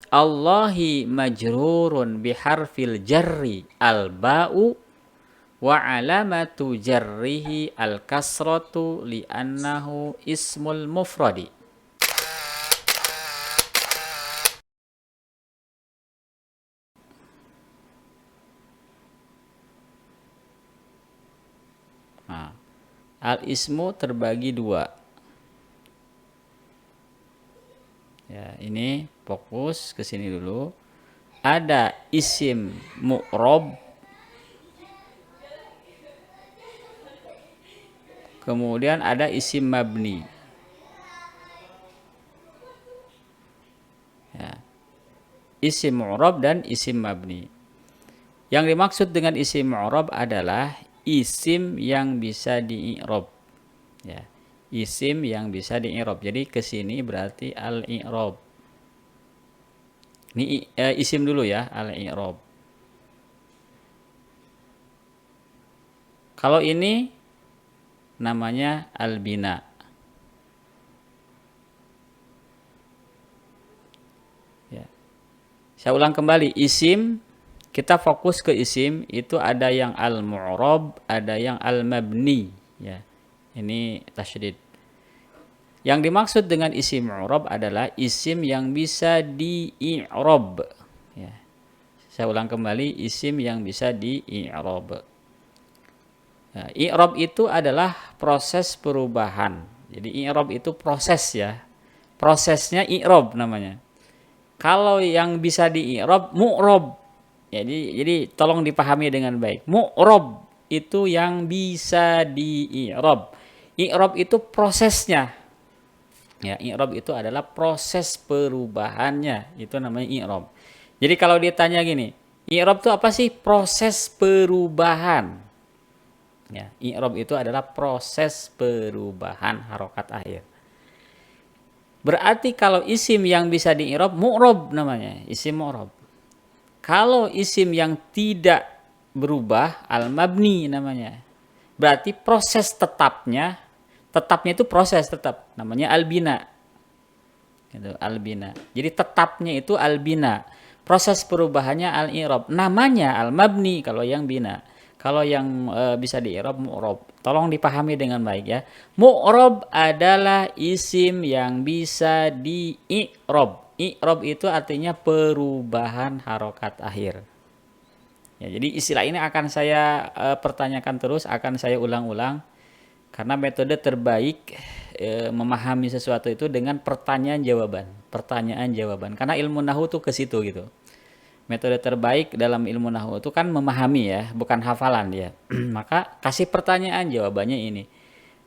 Allahi majrurun biharfil jarri al-ba'u wa alamatu jarrihi al-kasratu li'annahu ismul mufradi. Nah, al-ismu terbagi dua. Ya, ini fokus ke sini dulu. Ada isim mu'rob, kemudian ada isim mabni. Ya. Isim mu'rob dan isim mabni. Yang dimaksud dengan isim mu'rob adalah isim yang bisa di-i'rob. Ya. Isim yang bisa di-i'rob. Jadi ke sini berarti al-i'rob. Ini isim dulu ya, al-i'rob. Kalau ini namanya al-bina. Ya. Saya ulang kembali, isim, kita fokus ke isim, itu ada yang al-mu'rob, ada yang al-mabni. Ya. Ini tasydid. Yang dimaksud dengan isim mu'rob adalah isim yang bisa di-i'rob. Ya. Saya ulang kembali, isim yang bisa di-i'rob. Ya, i'rob itu adalah proses perubahan. Jadi i'rob itu proses ya. Prosesnya i'rob namanya. Kalau yang bisa di-i'rob mu'rob. Jadi tolong dipahami dengan baik. Mu'rob itu yang bisa di-i'rob. I'rob itu prosesnya. Ya, i'rob itu adalah proses perubahannya. Itu namanya i'rob. Jadi kalau ditanya gini, i'rob itu apa sih? Proses perubahan. Ya, i'rob itu adalah proses perubahan harokat akhir. Berarti kalau isim yang bisa di-i'rob, mu'rob namanya, isim mu'rob. Kalau isim yang tidak berubah, al-mabni namanya. Berarti proses tetapnya itu proses tetap, namanya al-bina. Gitu, al-bina. Jadi tetapnya itu al-bina. Proses perubahannya al-i'rab. Namanya al-mabni kalau yang bina. Kalau yang bisa di-i'rab mu'rab. Tolong dipahami dengan baik ya. Mu'rab adalah isim yang bisa di-i'rab. I'rab itu artinya perubahan harokat akhir. Ya, jadi istilah ini akan saya pertanyakan terus, akan saya ulang-ulang. Karena metode terbaik memahami sesuatu itu dengan pertanyaan jawaban. Pertanyaan jawaban. Karena ilmu nahu tuh ke situ gitu. Metode terbaik dalam ilmu nahu itu kan memahami ya, bukan hafalan dia. Maka kasih pertanyaan, jawabannya ini.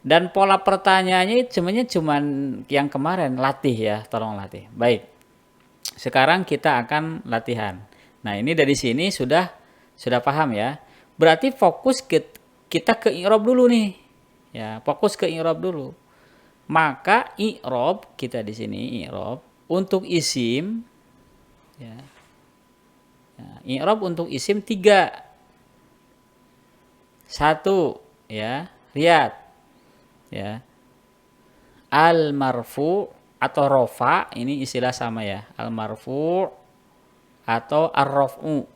Dan pola pertanyaannya sebenarnya cuman yang kemarin, latih ya, tolong latih. Baik. Sekarang kita akan latihan. Nah, ini dari sini sudah paham ya. Berarti fokus kita ke i'rab dulu nih. Ya, fokus ke i'rab dulu. Maka i'rab kita di sini i'rab untuk isim ya. I'rab untuk isim 3. 1 ya, lihat ya. Al marfu atau rofa ini istilah sama ya. Al marfu atau ar-raf'u.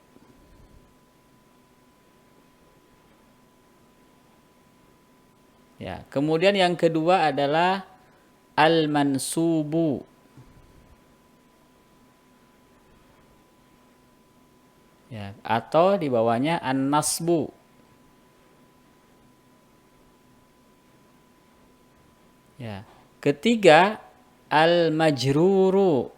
Ya, kemudian yang kedua adalah al-mansubu. Ya, atau di bawahnya an-nasbu. Ya. Ketiga al-majruru.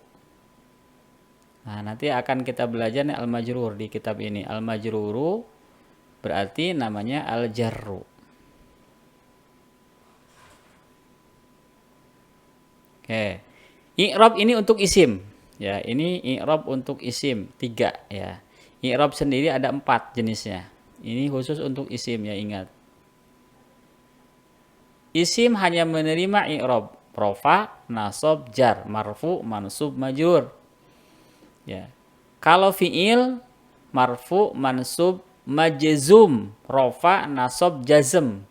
Nah, nanti akan kita belajar nih al-majrur di kitab ini. Al-majruru berarti namanya al-jarru. Oke. I'rab ini untuk isim. Ya, ini i'rab untuk isim 3 ya. I'rab sendiri ada 4 jenisnya. Ini khusus untuk isim ya, ingat. Isim hanya menerima i'rab rofa, nasab, jar, marfu, mansub, majrur. Ya. Kalau fiil marfu, mansub, majzum, rofa, nasab, jazm.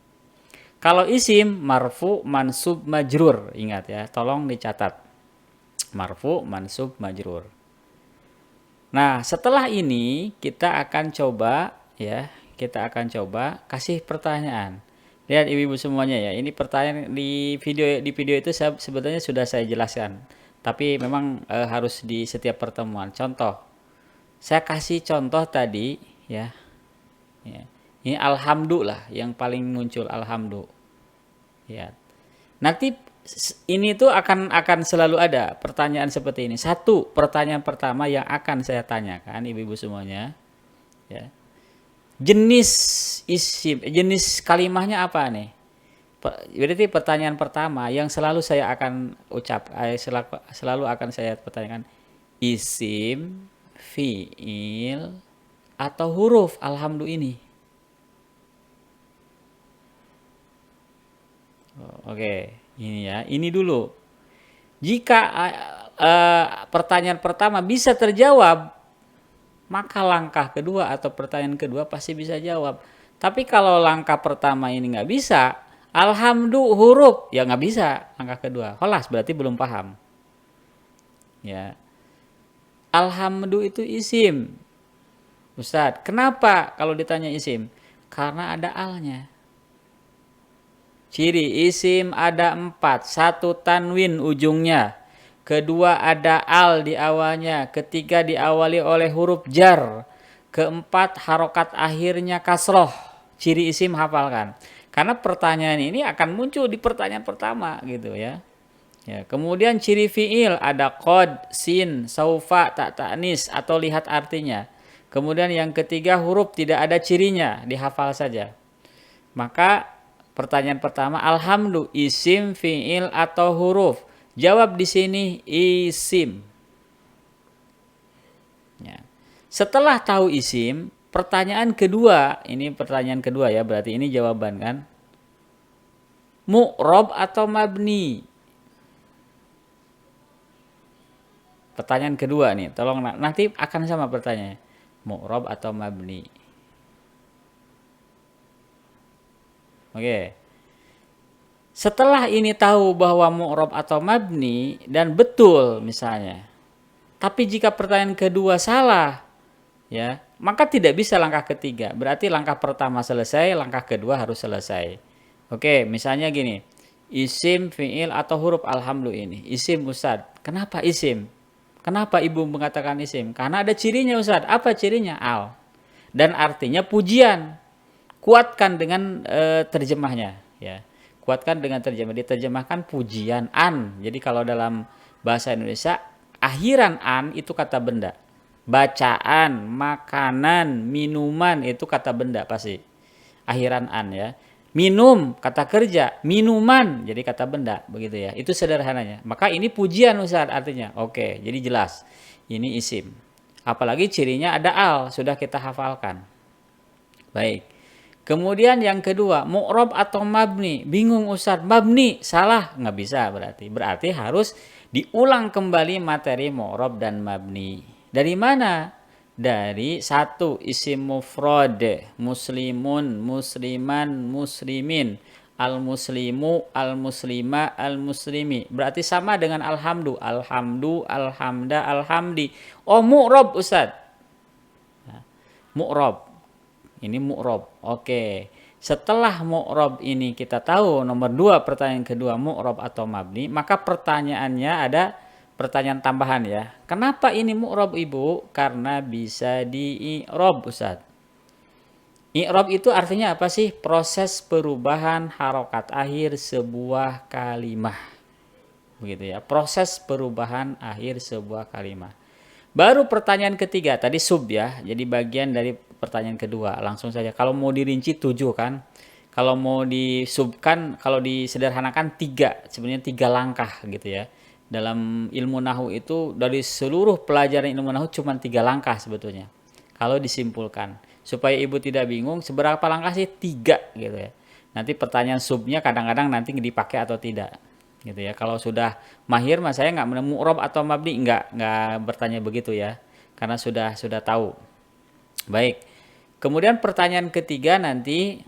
Kalau isim marfu, mansub, majrur. Ingat ya, tolong dicatat. Marfu, mansub, majrur. Nah, setelah ini kita akan coba ya, kita akan coba kasih pertanyaan. Lihat ibu-ibu semuanya ya, ini pertanyaan di video itu sebetulnya sudah saya jelaskan. Tapi memang harus di setiap pertemuan. Contoh, saya kasih contoh tadi ya. Ya. Ini alhamdulillah yang paling muncul alhamdulillah. Ya. Nanti ini tuh akan selalu ada pertanyaan seperti ini. Satu, pertanyaan pertama yang akan saya tanyakan ibu-ibu semuanya, ya. Jenis isim, jenis kalimahnya apa nih? Berarti pertanyaan pertama yang selalu saya akan selalu akan saya pertanyakan, isim, fiil, atau huruf alhamdulillah ini. Oke, ini ya, ini dulu. Jika pertanyaan pertama bisa terjawab, maka langkah kedua atau pertanyaan kedua pasti bisa jawab. Tapi kalau langkah pertama ini nggak bisa, alhamdulillah huruf ya nggak bisa langkah kedua. Kholas berarti belum paham. Ya, alhamdulillah itu isim. Ustadz, kenapa kalau ditanya isim? Karena ada alnya. Ciri isim ada 4. 1 tanwin ujungnya. Kedua ada al di awalnya. Ketiga diawali oleh huruf jar. Keempat harokat akhirnya kasroh. Ciri isim hafalkan. Karena pertanyaan ini akan muncul di pertanyaan pertama gitu ya. Ya, kemudian ciri fiil ada qad, sin, saufa, tak ta'nis atau lihat artinya. Kemudian yang ketiga huruf tidak ada cirinya, dihafal saja. Maka pertanyaan pertama, alhamdulillah isim, fiil atau huruf? Jawab di sini isim. Ya. Setelah tahu isim, pertanyaan kedua, ini pertanyaan kedua ya, berarti ini jawaban kan? Mu'rob atau mabni? Pertanyaan kedua nih, tolong nanti akan sama pertanyaannya. Mu'rob atau mabni? Oke. Setelah ini tahu bahwa mu'rob atau mabni dan betul misalnya. Tapi jika pertanyaan kedua salah, ya, maka tidak bisa langkah ketiga. Berarti langkah pertama selesai, langkah kedua harus selesai. Oke, misalnya gini. Isim, fiil atau huruf alhamdulillah ini. Isim Ustadz. Kenapa isim? Kenapa ibu mengatakan isim? Karena ada cirinya Ustadz. Apa cirinya? Al. Dan artinya pujian. Kuatkan dengan terjemahnya, ya. Kuatkan dengan terjemah. Diterjemahkan pujian an. Jadi kalau dalam bahasa Indonesia akhiran an itu kata benda. Bacaan, makanan, minuman itu kata benda pasti. Akhiran an ya. Minum kata kerja, minuman jadi kata benda begitu ya. Itu sederhananya. Maka ini pujian Ustaz artinya. Oke, jadi jelas. Ini isim. Apalagi cirinya ada al, sudah kita hafalkan. Baik. Kemudian yang kedua, mu'rob atau mabni. Bingung Ustaz, mabni salah, nggak bisa berarti. Berarti harus diulang kembali materi mu'rob dan mabni. Dari mana? Dari satu isim mufrad, muslimun, musliman, muslimin, al-muslimu, al-muslima, al-muslimi. Berarti sama dengan alhamdu, alhamdu, alhamda, alhamdi. Oh mu'rob Ustaz. Nah, mu'rob. Ini mu'rob. Oke. Setelah mu'rob ini kita tahu nomor 2 pertanyaan kedua mu'rob atau mabni, maka pertanyaannya ada pertanyaan tambahan ya. Kenapa ini mu'rob Ibu? Karena bisa di-i'rob Ustaz. I'rob itu artinya apa sih? Proses perubahan harokat akhir sebuah kalimah. Begitu ya. Proses perubahan akhir sebuah kalimah. Baru pertanyaan ketiga, tadi sub ya, jadi bagian dari pertanyaan kedua. Langsung saja, kalau mau dirinci 7 kan, kalau mau disubkan, kalau disederhanakan 3, sebenarnya 3 langkah gitu ya. Dalam ilmu nahu itu, dari seluruh pelajaran ilmu nahu cuma 3 langkah sebetulnya. Kalau disimpulkan, supaya ibu tidak bingung, seberapa langkah sih? 3 gitu ya. Nanti pertanyaan subnya kadang-kadang nanti dipakai atau tidak. Gitu ya. Kalau sudah mahir mas saya nggak menemu mu'rob atau mabni nggak bertanya begitu ya, karena sudah tahu. Baik. Kemudian pertanyaan ketiga nanti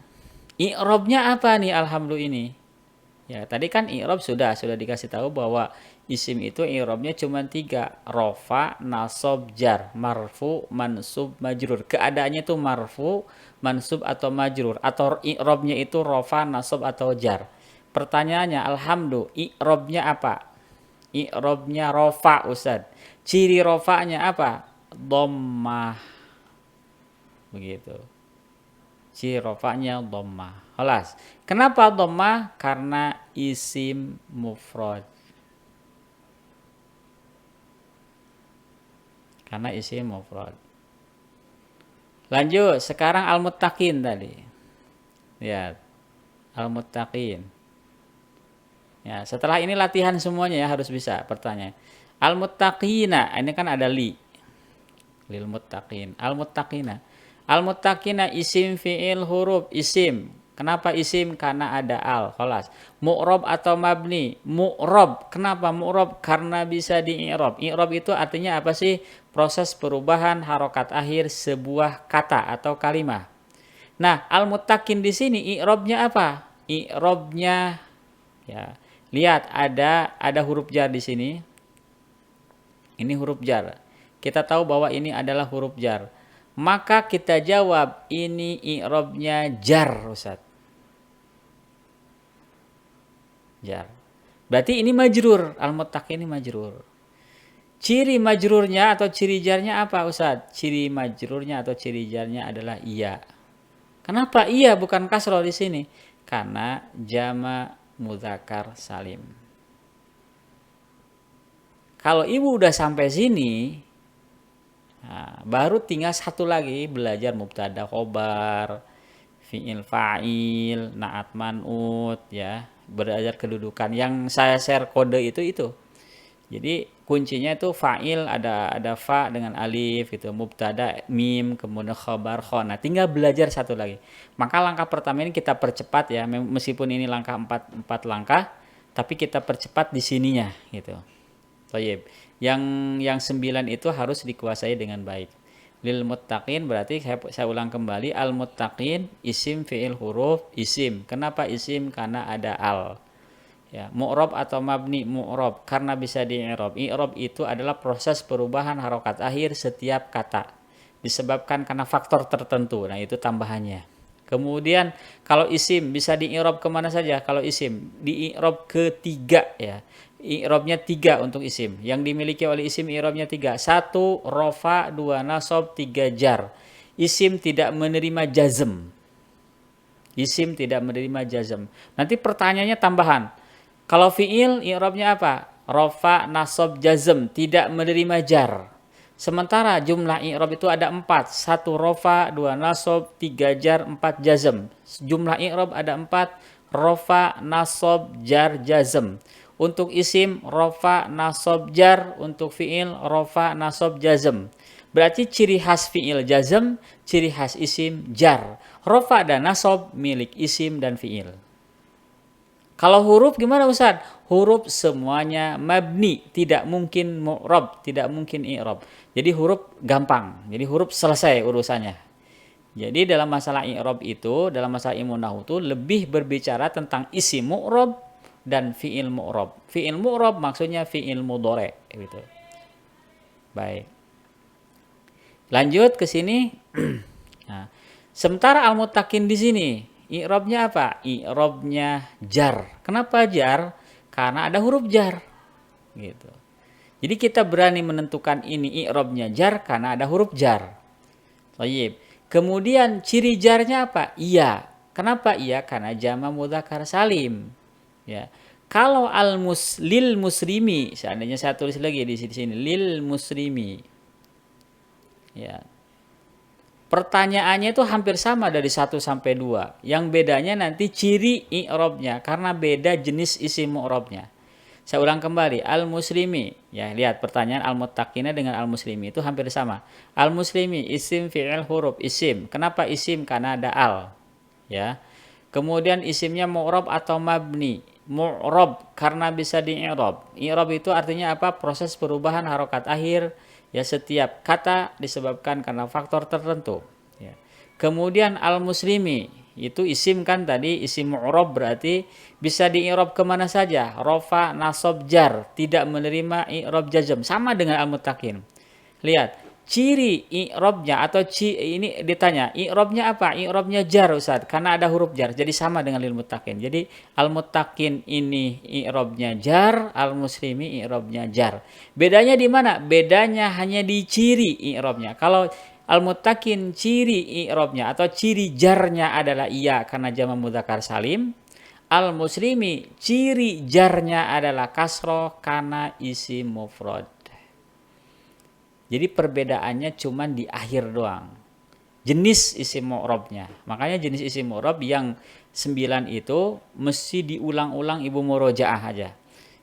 i'robnya apa nih alhamdulillah ini? Ya, tadi kan i'rob sudah dikasih tahu bahwa Isim itu i'rabnya cuma 3, rofa, nasab, jar, marfu, mansub, majrur. Keadaannya itu marfu, mansub atau majrur, atau i'rabnya itu rofa, nasab atau jar. Pertanyaannya, alhamdulillah, i'rabnya apa? I'rabnya rofa, Ustaz. Ciri rofanya apa? Dhammah. Begitu. Ciri rofanya dhammah. Halas. Kenapa dhammah? Karena isim mufrad. Karena isim mufrad. Lanjut, sekarang al-muttaqin tadi. Lihat. Al-muttaqin. Ya, setelah ini latihan semuanya ya, harus bisa pertanyaan. Al-muttaqina, ini kan ada li. Lil muttaqin. Al-muttaqina. Al-muttaqina isim fi'il huruf isim. Kenapa isim? Karena ada al. Khalas. Mu'rob atau mabni? Mu'rob. Kenapa mu'rob? Karena bisa di i'rob. I'rob itu artinya apa sih? Proses perubahan harokat akhir sebuah kata atau kalimat. Nah, al-muttaqin di sini i'robnya apa? I'robnya ya. Lihat ada huruf jar di sini. Ini huruf jar. Kita tahu bahwa ini adalah huruf jar. Maka kita jawab ini i'robnya jar, Ustaz. Jar. Berarti ini majrur, al-muttaqin ini majrur. Ciri majrurnya atau ciri jarnya apa, Ustaz? Ciri majrurnya atau ciri jarnya adalah iya. Kenapa iya bukan kasroh di sini? Karena jama mudzakkar salim. Kalau ibu udah sampai sini, nah, baru tinggal satu lagi belajar mubtada khobar, fi'il fa'il, na'at man'ut ya, belajar kedudukan. Yang saya share kode itu. Jadi kuncinya itu fa'il ada fa dengan alif gitu, mubtada mim, kemudian khabar kha. Nah, tinggal belajar satu lagi. Maka langkah pertama ini kita percepat ya, meskipun ini langkah 4 langkah, tapi kita percepat di sininya gitu. Thayyib. Yang 9 itu harus dikuasai dengan baik. Lil muttaqin berarti saya ulang kembali, al muttaqin isim fi'il huruf isim. Kenapa isim? Karena ada al. Ya, mu'rab atau mabni mu'rab karena bisa di i'rab. I'rab itu adalah proses perubahan harokat akhir setiap kata. Disebabkan karena faktor tertentu. Nah, itu tambahannya. Kemudian kalau isim bisa di i'rab kemana saja? Kalau isim di i'rab ketiga ya. I'rabnya 3 untuk isim. Yang dimiliki oleh isim i'rabnya 3. 1 rofa, 2 nasab, 3 jar. Isim tidak menerima jazm. Isim tidak menerima jazm. Nanti pertanyaannya tambahan. Kalau fi'il i'rabnya apa? Rofa, nasab, jazm, tidak menerima jar. Sementara jumlah i'rab itu ada 4. 1 rofa, 2 nasab, 3 jar, 4 jazm. Jumlah i'rab ada 4. Rofa, nasab, jar, jazm. Untuk isim rofa, nasab, jar. Untuk fi'il rofa, nasab, jazm. Berarti ciri khas fi'il jazm, ciri khas isim jar. Rofa dan nasab milik isim dan fi'il. Kalau huruf gimana Ustaz? Huruf semuanya mabni, tidak mungkin mu'rab, tidak mungkin i'rab. Jadi huruf gampang. Jadi huruf selesai urusannya. Jadi dalam masalah i'rab itu, dalam masalah ilmu nahwu itu lebih berbicara tentang isim mu'rab dan fi'il mu'rab. Fi'il mu'rab maksudnya fi'il mudhari gitu. Baik. Lanjut ke sini. Nah, sementara al-muttaqin di sini i'rabnya apa? I'rabnya jar. Kenapa jar? Karena ada huruf jar. Gitu. Jadi kita berani menentukan ini i'rabnya jar karena ada huruf jar. Thayyib. Kemudian ciri jarnya apa? Iya. Kenapa iya? Karena jama mudzakkar salim. Ya. Kalau lil muslimi, seandainya saya tulis lagi di sini lil muslimi. Ya. Pertanyaannya itu hampir sama dari 1 sampai 2. Yang bedanya nanti ciri i'rabnya karena beda jenis isim mu'rabnya. Saya ulang kembali, al-muslimi. Ya, lihat pertanyaan al-muttaqina dengan al-muslimi itu hampir sama. Al-muslimi isim fi'il huruf isim. Kenapa isim? Karena ada al. Ya. Kemudian isimnya mu'rab atau mabni. Mu'rab karena bisa di i'rab. I'rab itu artinya apa? Proses perubahan harokat akhir. Ya, setiap kata disebabkan karena faktor tertentu. Ya. Kemudian al-muslimi, Itu isim kan tadi, isim mu'rab berarti bisa di-i'rab kemana saja. Rofa, nasab, jar. Tidak menerima i'rab jazm. Sama dengan al-muttaqin. Lihat, ciri i'rabnya atau ini ditanya, i'rabnya apa? I'rabnya jar Ustaz, karena ada huruf jar. Jadi sama dengan lil muttaqin. Jadi al-muttaqin ini i'rabnya jar, al-muslimi i'rabnya jar. Bedanya di mana? Bedanya hanya di ciri i'rabnya. Kalau al-muttaqin ciri i'rabnya atau ciri jarnya adalah iya karena jamak mudzakkar salim. Al-muslimi ciri jarnya adalah kasroh karena isim mufrad. Jadi perbedaannya cuma di akhir doang. Jenis isim mu'rabnya. Makanya jenis isim mu'rab yang 9 itu mesti diulang-ulang ibu murojaah aja.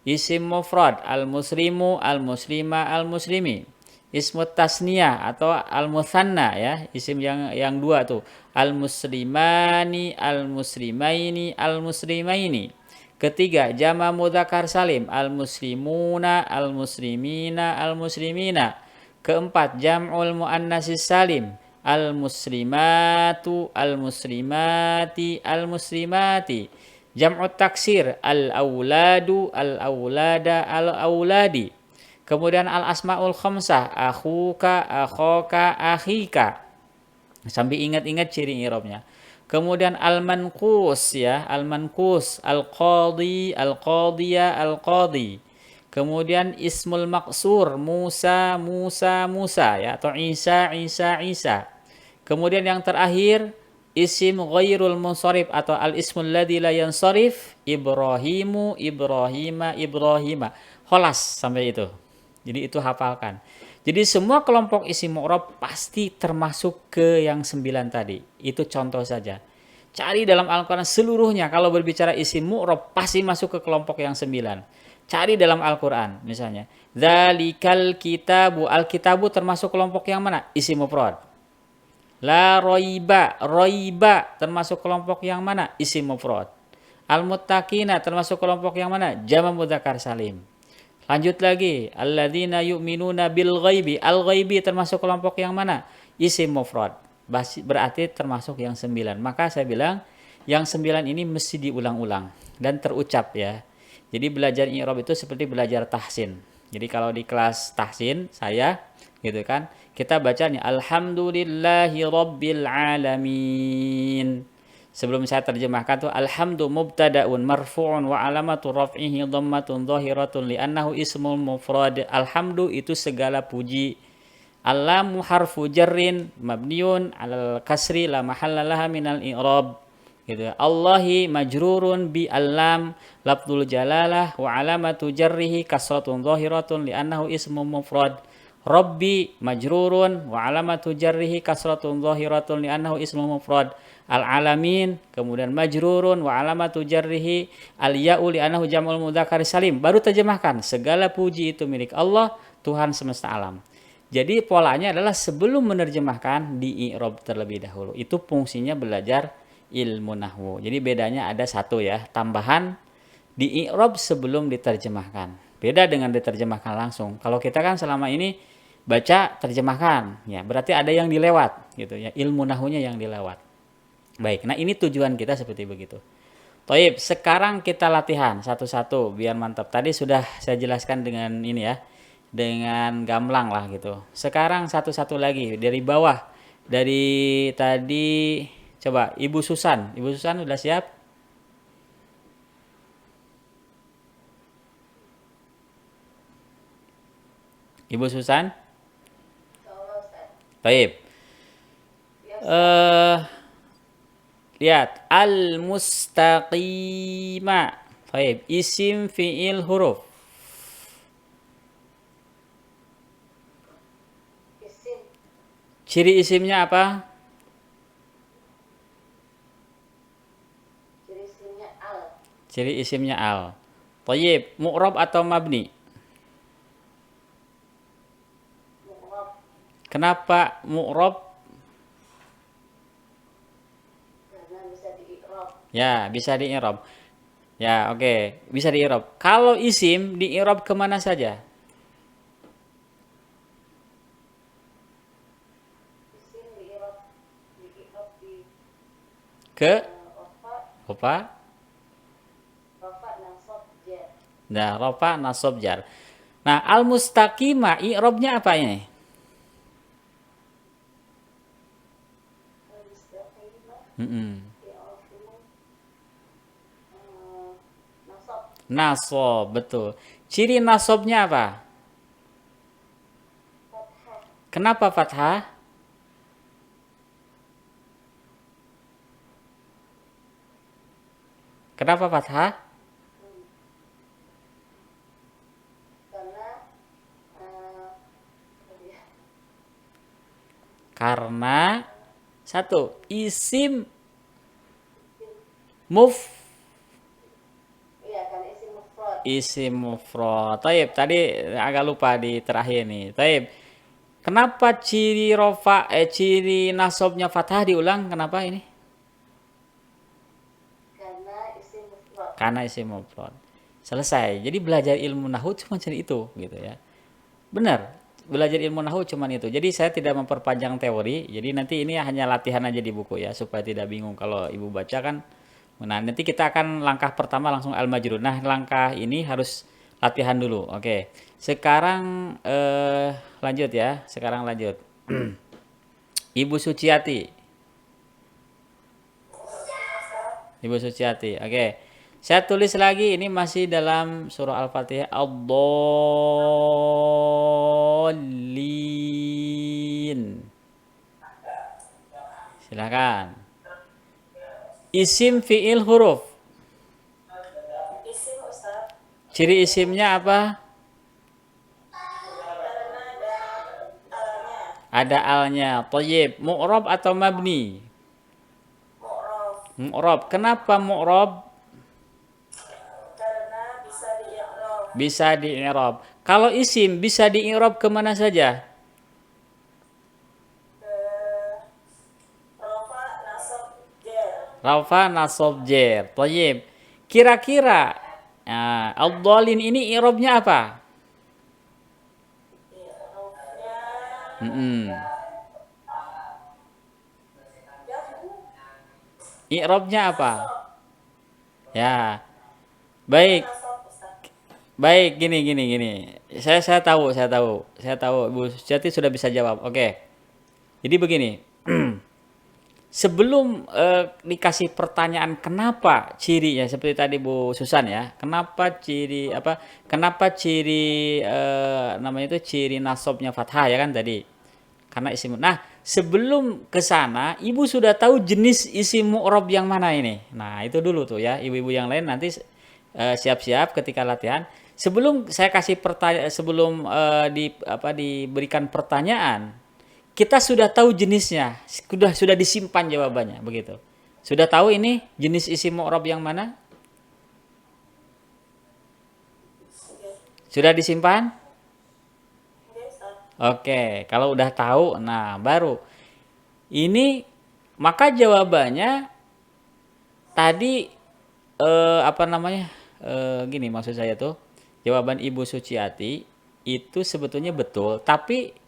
Isim mufrad, al-muslimu, al-muslima, al-muslimi. Ismu tasniyah atau al-mutsanna ya, isim yang dua tuh. Al-muslimani, al-muslimaini, al-muslimaini. Ketiga, jama mudzakkar salim, al-muslimuna, al-muslimina, al-muslimina. Keempat, jam'ul muannatsis salim, al-muslimatu, al-muslimati, al-muslimati. Jam'ut taksir, al-auladu, al-aulada, al-auladi. Kemudian al-asmaul khamsah, akhuka, akhoka, akhika. Sambil ingat-ingat ciri i'rabnya. Kemudian al-manqus ya, al-manqus, al-qadhi, al-qadhiya, al-qadhi. Kemudian ismul maksur, Musa, Musa, Musa ya, atau Isa, Isa, Isa. Kemudian yang terakhir isim ghairul munsharif atau al ismul ladzi la yansharif, Ibrahimu, Ibrahima, Ibrahima. Kholas sampai itu. Jadi itu hafalkan. Jadi semua kelompok isim mu'rab pasti termasuk ke yang 9 tadi. Itu contoh saja. Cari dalam Al-Quran seluruhnya. Kalau berbicara isim mu'rab pasti masuk ke kelompok yang 9. Cari dalam Al-Quran misalnya. Dzalikal kitabu. Al-kitabu termasuk kelompok yang mana? Isim mufrad. La roiba. Roiba termasuk kelompok yang mana? Isim mufrad. Al-muttaqina termasuk kelompok yang mana? Jama' mudzakkar salim. Lanjut lagi. Alladzina yu'minuna bil ghaibi. Al-ghaibi termasuk kelompok yang mana? Isim mufrad. Berarti termasuk yang 9. Maka saya bilang yang 9 ini mesti diulang-ulang dan terucap ya. Jadi belajar i'rab itu seperti belajar tahsin. Jadi kalau di kelas tahsin saya gitu kan, kita bacanya alhamdulillahi rabbil alamin. Sebelum saya terjemahkan tuh alhamdu mubtadaun marfu'un wa alamatu raf'ihi dhammatun dhahiratun li'annahu ismul mufrad. Alhamdu itu segala puji. Allamu harfu jarrin mabniun 'alal kasri la mahalla laha minal i'rab. Gitu. Allahi majrurun bi allam lafdzul jalalah wa alamatu jarrihi kasratun dhahiratun li'annahu ismul mufrad. Rabbi majrurun wa alamatu jarrihi kasratun dhahiratun li'annahu ismul mufrad. Al-alamin kemudian majrurun wa alamatu jarrihi al-ya'u li'annahu jam'ul mudzakkar salim. Baru terjemahkan segala puji itu milik Allah Tuhan semesta alam. Jadi polanya adalah sebelum menerjemahkan di i'rab terlebih dahulu. Itu fungsinya belajar ilmu nahwu. Jadi bedanya ada satu ya, tambahan di i'rab sebelum diterjemahkan. Beda dengan diterjemahkan langsung. Kalau kita kan selama ini baca terjemahkan, ya berarti ada yang dilewat gitu ya, ilmu nahwunya yang dilewat. Baik, nah ini tujuan kita seperti begitu. Toib, sekarang kita latihan satu-satu biar mantap. Tadi sudah saya jelaskan dengan ini ya, dengan gamblang lah gitu. Sekarang satu-satu lagi dari bawah. Dari tadi coba Ibu Susan. Ibu Susan udah siap? Ibu Susan? Baik. Lihat al-mustaqima. Baik, isim fi'il huruf. Ciri isimnya apa? Ciri isimnya al. Thayyib, mu'rab atau mabni? Kenapa mu'rab? Ya, bisa di i'rab. Ya, oke. Bisa di i'rab. Kalau isim di i'rab kemana saja? ke Rofa, apa? Rofa nasab jar. Nah, rofa nasab jar. Nah, al mustaqimah i'rabnya apa ini? Al-mustaqimah Mm-mm. i'rabnya nasab Nasab, betul. Ciri nasabnya apa? fathah. Kenapa fathah? Kenapa fathah? Hmm. Karena ya, Karena satu, isim isim, muf iya karena isim mufrad. isim mufrad. Taib, tadi agak lupa di terakhir nih. Taib. Kenapa ciri nasabnya fathah diulang? Kenapa ini? Karena isim mufrad. Karena isim mufrad. Selesai. Jadi belajar ilmu nahwu cuma cari itu gitu ya. Benar. Belajar ilmu nahwu cuma itu. Jadi saya tidak memperpanjang teori. Jadi nanti ini hanya latihan aja di buku ya supaya tidak bingung kalau ibu baca kan. Nah, nanti kita akan langkah pertama langsung al-majrur. Nah, langkah ini harus latihan dulu. Oke. Sekarang lanjut ya. Sekarang lanjut. Ibu Suciati. Ibu Suciati. Oke. Saya tulis lagi ini masih dalam surah Al-Fatihah. Ad-Dallin. Silakan. Isim fiil huruf. Isim Ustaz Ciri isimnya apa? karena ada alnya Ada alnya. Thayyib. Mu'rab atau mabni? mu'raf Mu'rab. Kenapa mu'rab? karena bisa di-i'rab Bisa di-i'rab. Kalau isim bisa di-i'rab kemana saja? ke rofa nasab jar. Rafa nasab jer. Thayyib. Kira-kira ad-dallin ini i'rabnya apa? I'rabnya Mm-mm. ya I'rabnya apa? nasab Ya. dia Baik. nasab Ustaz. Baik, gini. Saya tahu Ibu Suciati sudah bisa jawab. Oke. Jadi begini. Sebelum dikasih pertanyaan kenapa cirinya seperti tadi Bu Susan ya, kenapa ciri namanya itu ciri nasabnya fathah ya kan tadi, karena isim. Nah, sebelum ke sana Ibu sudah tahu jenis isim mu'rab yang mana ini. Nah, itu dulu tuh ya, ibu-ibu yang lain nanti siap-siap ketika latihan. Sebelum saya kasih pertanyaan, sebelum diberikan pertanyaan, kita sudah tahu jenisnya, sudah disimpan jawabannya begitu. Sudah tahu ini jenis isim mu'rab yang mana? Oke, Sudah disimpan? oke Ustaz. Oke, kalau udah tahu, nah baru ini maka jawabannya tadi apa namanya? Gini maksud saya tuh, jawaban Ibu Suciati itu sebetulnya betul, tapi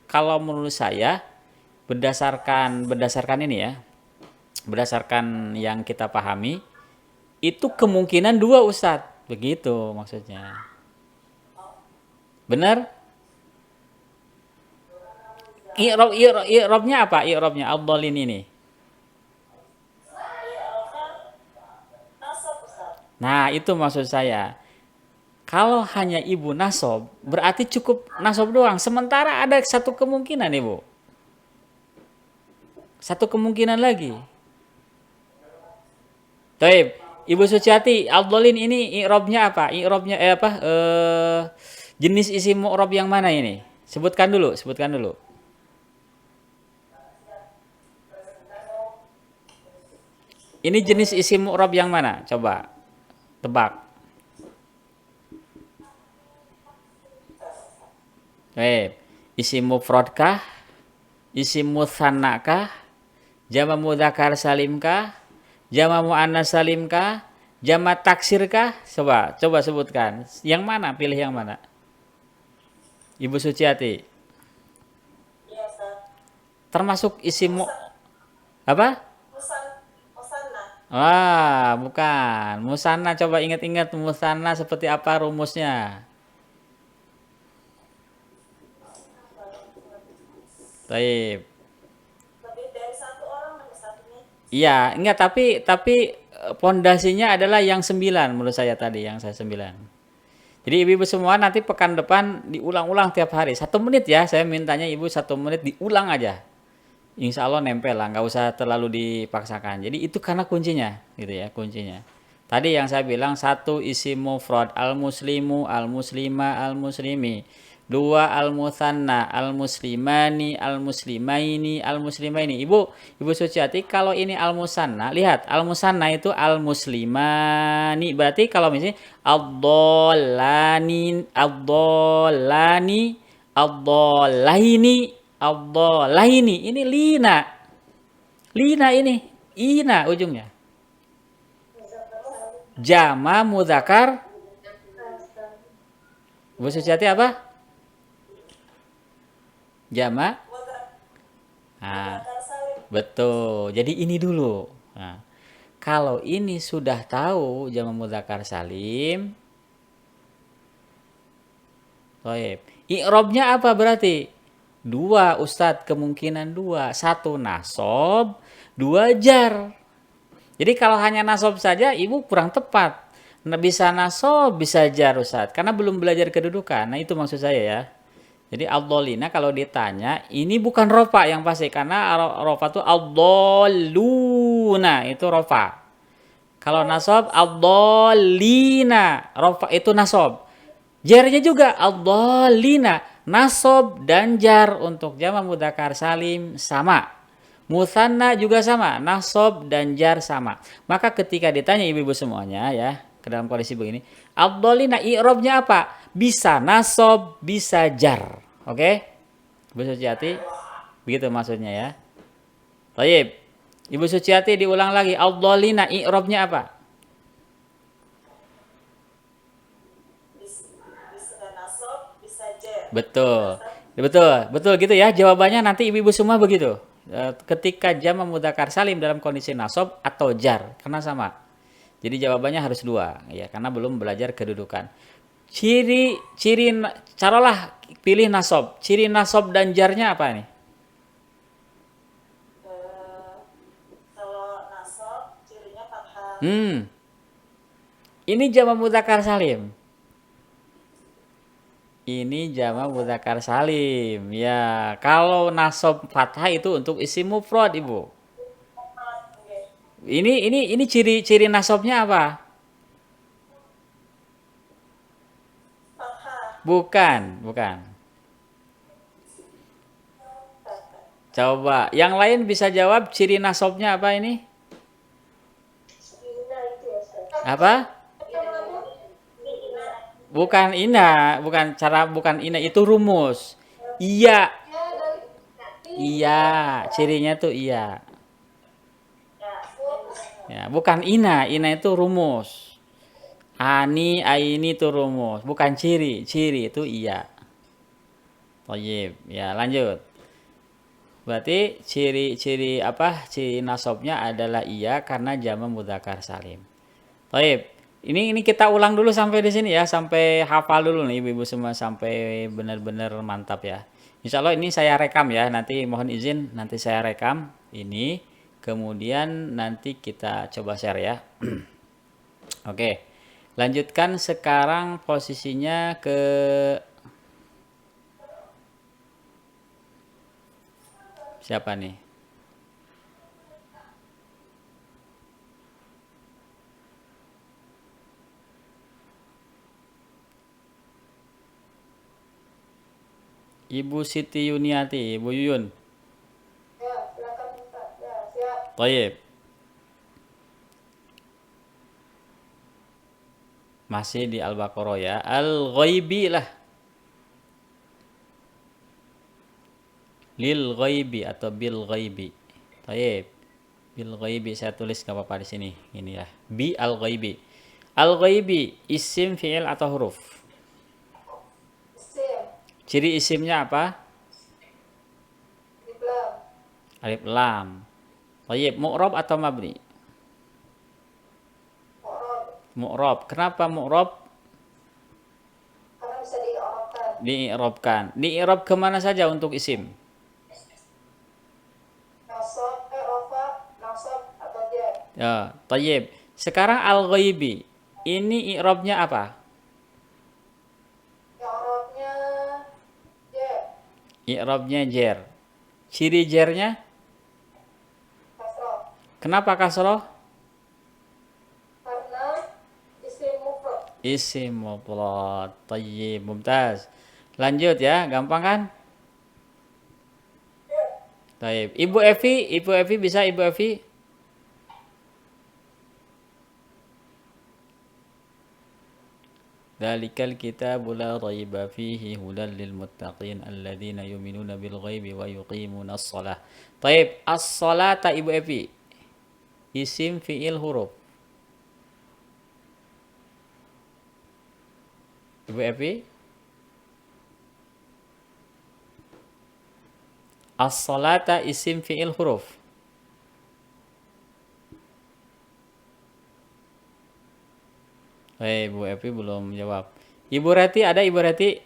kalau menurut saya berdasarkan ini ya, berdasarkan yang kita pahami, itu kemungkinan dua Ustadz. Begitu maksudnya. Benar? I'rabnya apa? I'rabnya Abdallin ini. I'rabnya nasab Ustaz. Nah, itu maksud saya. Kalau hanya ibu nasob, berarti cukup nasob doang. Sementara ada satu kemungkinan, Ibu. Satu kemungkinan lagi. Taib. Ibu Suciati, Abdallin ini i'rabnya apa? I'rabnya jenis isim mu'rab yang mana ini? Sebutkan dulu. Ini jenis isim mu'rab yang mana? Coba tebak. Baik. Isim mufrad kah? Isim mutsanna kah? Jama mudzakkar salim kah? Jama muannas salim kah? Jama taksir kah? Coba sebutkan. Yang mana? Pilih yang mana? Ibu Suciati. Iya Ustaz. Termasuk isim Musan apa? musan Wah, bukan. Musanna, coba ingat-ingat musanna seperti apa rumusnya. Baik. Lebih dari satu orang nomor satunya. Iya, enggak, tapi pondasinya adalah yang 9 menurut saya tadi, yang saya 9. Jadi ibu-ibu semua nanti pekan depan diulang-ulang tiap hari. 1 menit ya, saya mintanya ibu 1 menit diulang aja. Insya Allah nempel lah, nggak usah terlalu dipaksakan. Jadi itu karena kuncinya, gitu ya, kuncinya. Tadi yang saya bilang, satu isim mufrad al muslimu al muslima al muslimi, dua al mutsanna al muslimani al muslimaini al muslimaini. Ibu Suciati, kalau ini al musanna, lihat al musanna itu al muslimani. Berarti kalau misalnya ad-dallani ad-dallaini ini lina. Lina ini ina ujungnya. Jama mudzakkar. Bu Suciati apa? Jama. Nah, Mudzakkar salim. betul. Jadi ini dulu. Nah, kalau ini sudah tahu jama mudzakkar salim, toib. I'robnya apa berarti? Dua, Ustadz, kemungkinan dua. Satu nasob, dua jar. Jadi kalau hanya nasob saja, ibu kurang tepat. Nah, bisa nasob, bisa jar, Ustadz. Karena belum belajar kedudukan. Nah, itu maksud saya ya. Jadi al-dolina kalau ditanya, ini bukan rofa yang pasti. Karena rofa itu al-doluna, itu rofa. Kalau nasob, al-dolina, rofa itu nasob. Jarnya juga al-dolina, nasob dan jar untuk jama mudzakkar salim sama. Musanna juga sama, nasob dan jar sama. Maka ketika ditanya ibu-ibu semuanya ya, ke dalam kondisi begini, ad-dhalina i'rabnya apa? Bisa nasob, bisa jar. Oke? Ibu Suciati, begitu maksudnya ya. Baik. Ibu Suciati diulang lagi, ad-dhalina i'rabnya apa? Bisa nasab, bisa jar. Betul. Betul gitu ya. Jawabannya nanti ibu-ibu semua begitu. Ketika jama mudzakkar salim dalam kondisi nasab atau jar, karena sama. Jadi jawabannya harus dua, ya, karena belum belajar kedudukan. Ciri caralah pilih nasab. Ciri nasab dan jarnya apa nih? Kalau nasab, cirinya fathah. Ini jama mudzakkar salim. Ini jama mudzakkar salim. Ya, kalau nasab fathah itu untuk isim mufrad, Ibu. Oke. Ini ciri nasabnya apa? Fathah. Bukan. Coba, yang lain bisa jawab ciri nasabnya apa ini? Apa? Bukan ina, bukan ina, itu rumus. Iya, iya, cirinya tuh iya. Ya, bukan ina itu rumus. Aini itu rumus, bukan ciri itu iya. Thayyib, ya lanjut. Berarti ciri apa? Ciri nasabnya adalah iya karena jama mudzakkar salim. Baik, ini kita ulang dulu sampai di sini ya, sampai hafal dulu nih ibu-ibu semua sampai benar-benar mantap ya. Insya Allah ini saya rekam ya, nanti mohon izin nanti saya rekam ini, kemudian nanti kita coba share ya. Oke, lanjutkan sekarang posisinya ke siapa nih? Ibu Siti Yuniati, Ibu Yuyun. Ya, silakan Ustaz. Ya, siap. Baik. Masih di Al-Baqarah ya. Al-ghaibi lah. Lil ghaibi atau bil ghaibi. Baik. Bil ghaibi saya tulis gak apa-apa di sini. Ini ya. Bi al ghaibi. Al ghaibi isim fi'il atau huruf? Isim. Ciri isimnya apa? Iblam. Alif lam. Baik, mu'rab atau mabni? Mu'rob. Kenapa mu'rob? Karena bisa diorobkan. Di'irobkan. Di'irob kemana saja untuk isim? Nasab, rofa, nasab, atau jar. Ya, tayyib. Sekarang al-ghaibi. Ini i'robnya apa? Yang orobnya jar, I'robnya jer. Ciri jernya? kasroh. Kenapa kasroh? Karena isim mufrad. Isim mufrad. Tayyib, mumtaz. Lanjut ya, gampang kan? Tayyib. Ibu Evi bisa Ibu Evi? Dalikal kitabu la raiba fihi hudal lil muttaqin alladzina yu'minuna bil ghaibi wa yuqimunas shalah. Tayyib, as-salata Ibu Evi. Isim fi'il huruf. Ibu Evi? As-salata isim fi'il huruf. Ibu Evi belum jawab. Ibu Reti ada Ibu Reti?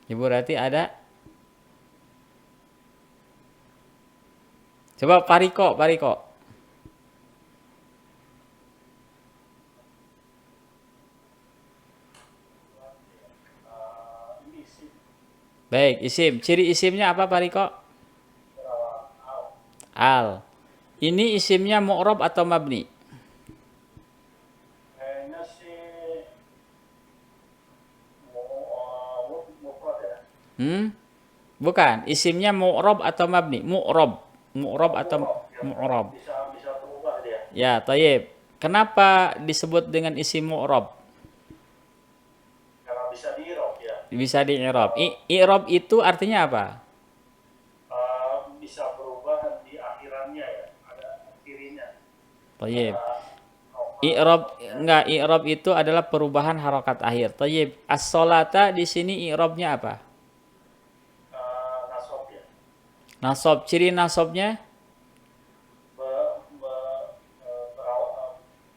Ibu Reti ada? Coba Pariko, Pariko. Baik, isim. Ciri isimnya apa Pariko? Al. Ini isimnya mu'rob atau mabni? Kayaknya sih mufrad ya. Bukan. Isimnya mu'rob atau mabni? Mu'rob. Mu'rob atau mu'rob. Bisa berubah dia. Ya, tayyib. Kenapa disebut dengan isim mu'rob? Karena bisa di-i'rab ya. Bisa di-i'rab. I'rab itu artinya apa? Bisa berubah di akhirannya ya. Ada kirinya. Tayyib. I'rab itu adalah perubahan harokat akhir. Tayyib. As-sholata di sini i'rabnya apa? Nasab ya. Nasab. Ciri nasabnya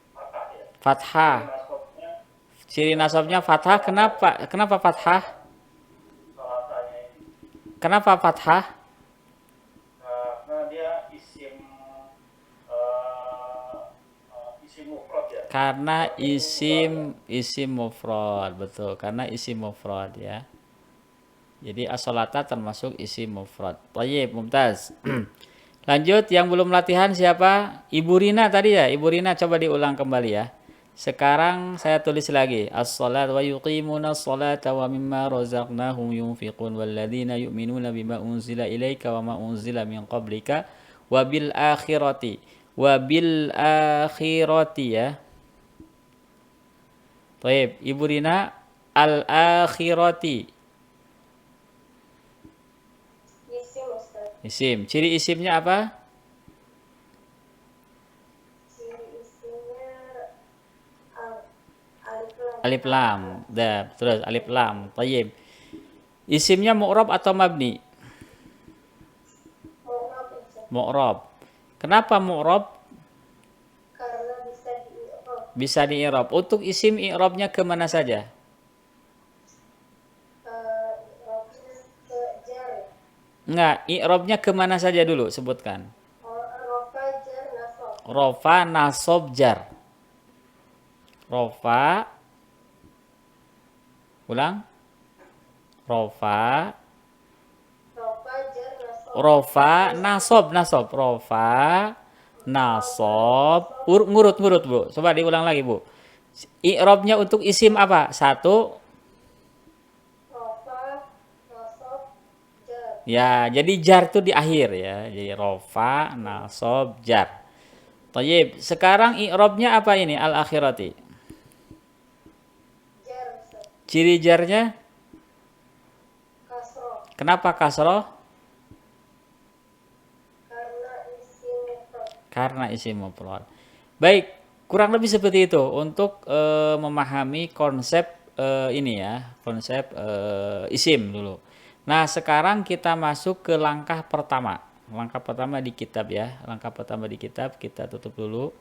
Fathah ya. fathah. Nasabnya Ciri nasabnya fathah. Kenapa fathah? salatanya ini. Kenapa fathah? Karena dia isim mufrad ya. Karena isim mufrad, betul. Karena isim mufrad ya. Jadi as-sholata termasuk isim mufrad. Tayyib, mumtaz. Lanjut, yang belum latihan siapa? Ibu Rina tadi ya. Ibu Rina coba diulang kembali ya. Sekarang saya tulis lagi. As-sholat wa yuqimuna as-sholata wa mimma razaqnahum yunfiqun walladzina yu'minuna bima unzila ilaika wa ma unzila min qablika wa bil akhirati. Wa bil akhirati ya. Baik, Ibu Rina, al-akhirati. Isim Ustaz. Isim. Ciri isimnya apa? Ciri isimnya alif lam. Alif lam. Dah, terus alif lam. Tayyib. Isimnya mu'rab atau mabni? Mu'rab Ustaz. Mu'rab. Kenapa mu'rab? Karena bisa di'irab. Bisa di-i'rab. Untuk isim i'rabnya kemana saja? I'rabnya ke jar. Enggak, i'rabnya kemana saja dulu sebutkan. Rofa, jar, nasab. Rofa, nasob, jar. Rofa. Ulang. Rofa. Rofa, jar, nasab. Rofa, nasob. Rofa, nasob. Ngurut Bu. Coba diulang lagi Bu. I'rabnya untuk isim apa? Satu. Rofa, nasab, jar. Ya, jadi jar itu di akhir ya. Jadi rofa, nasob, jar. Tayyib. Sekarang i'rabnya apa ini? Al-akhirati. Jar Ustaz. Ciri jarnya? Kasroh. Kenapa kasroh? Karena isim mufrad. Karena isim mufrad. Baik, kurang lebih seperti itu untuk memahami konsep ini ya, konsep isim dulu. Nah, sekarang kita masuk ke langkah pertama. Langkah pertama di kitab ya. Langkah pertama di kitab kita tutup dulu.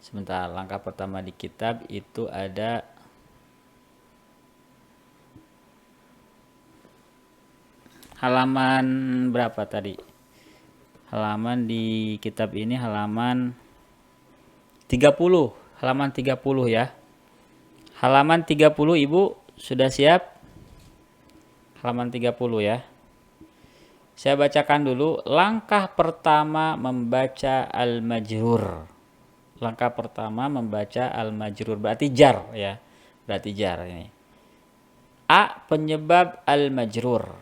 Sebentar, langkah pertama di kitab itu ada halaman berapa tadi? Halaman di kitab ini halaman 30. Halaman 30 ya. Halaman 30 Ibu sudah siap? Halaman 30 ya. Saya bacakan dulu. Langkah pertama membaca al-majrur. Langkah pertama membaca al-majrur berarti jar ya. Berarti jar ini. A. Penyebab al-majrur.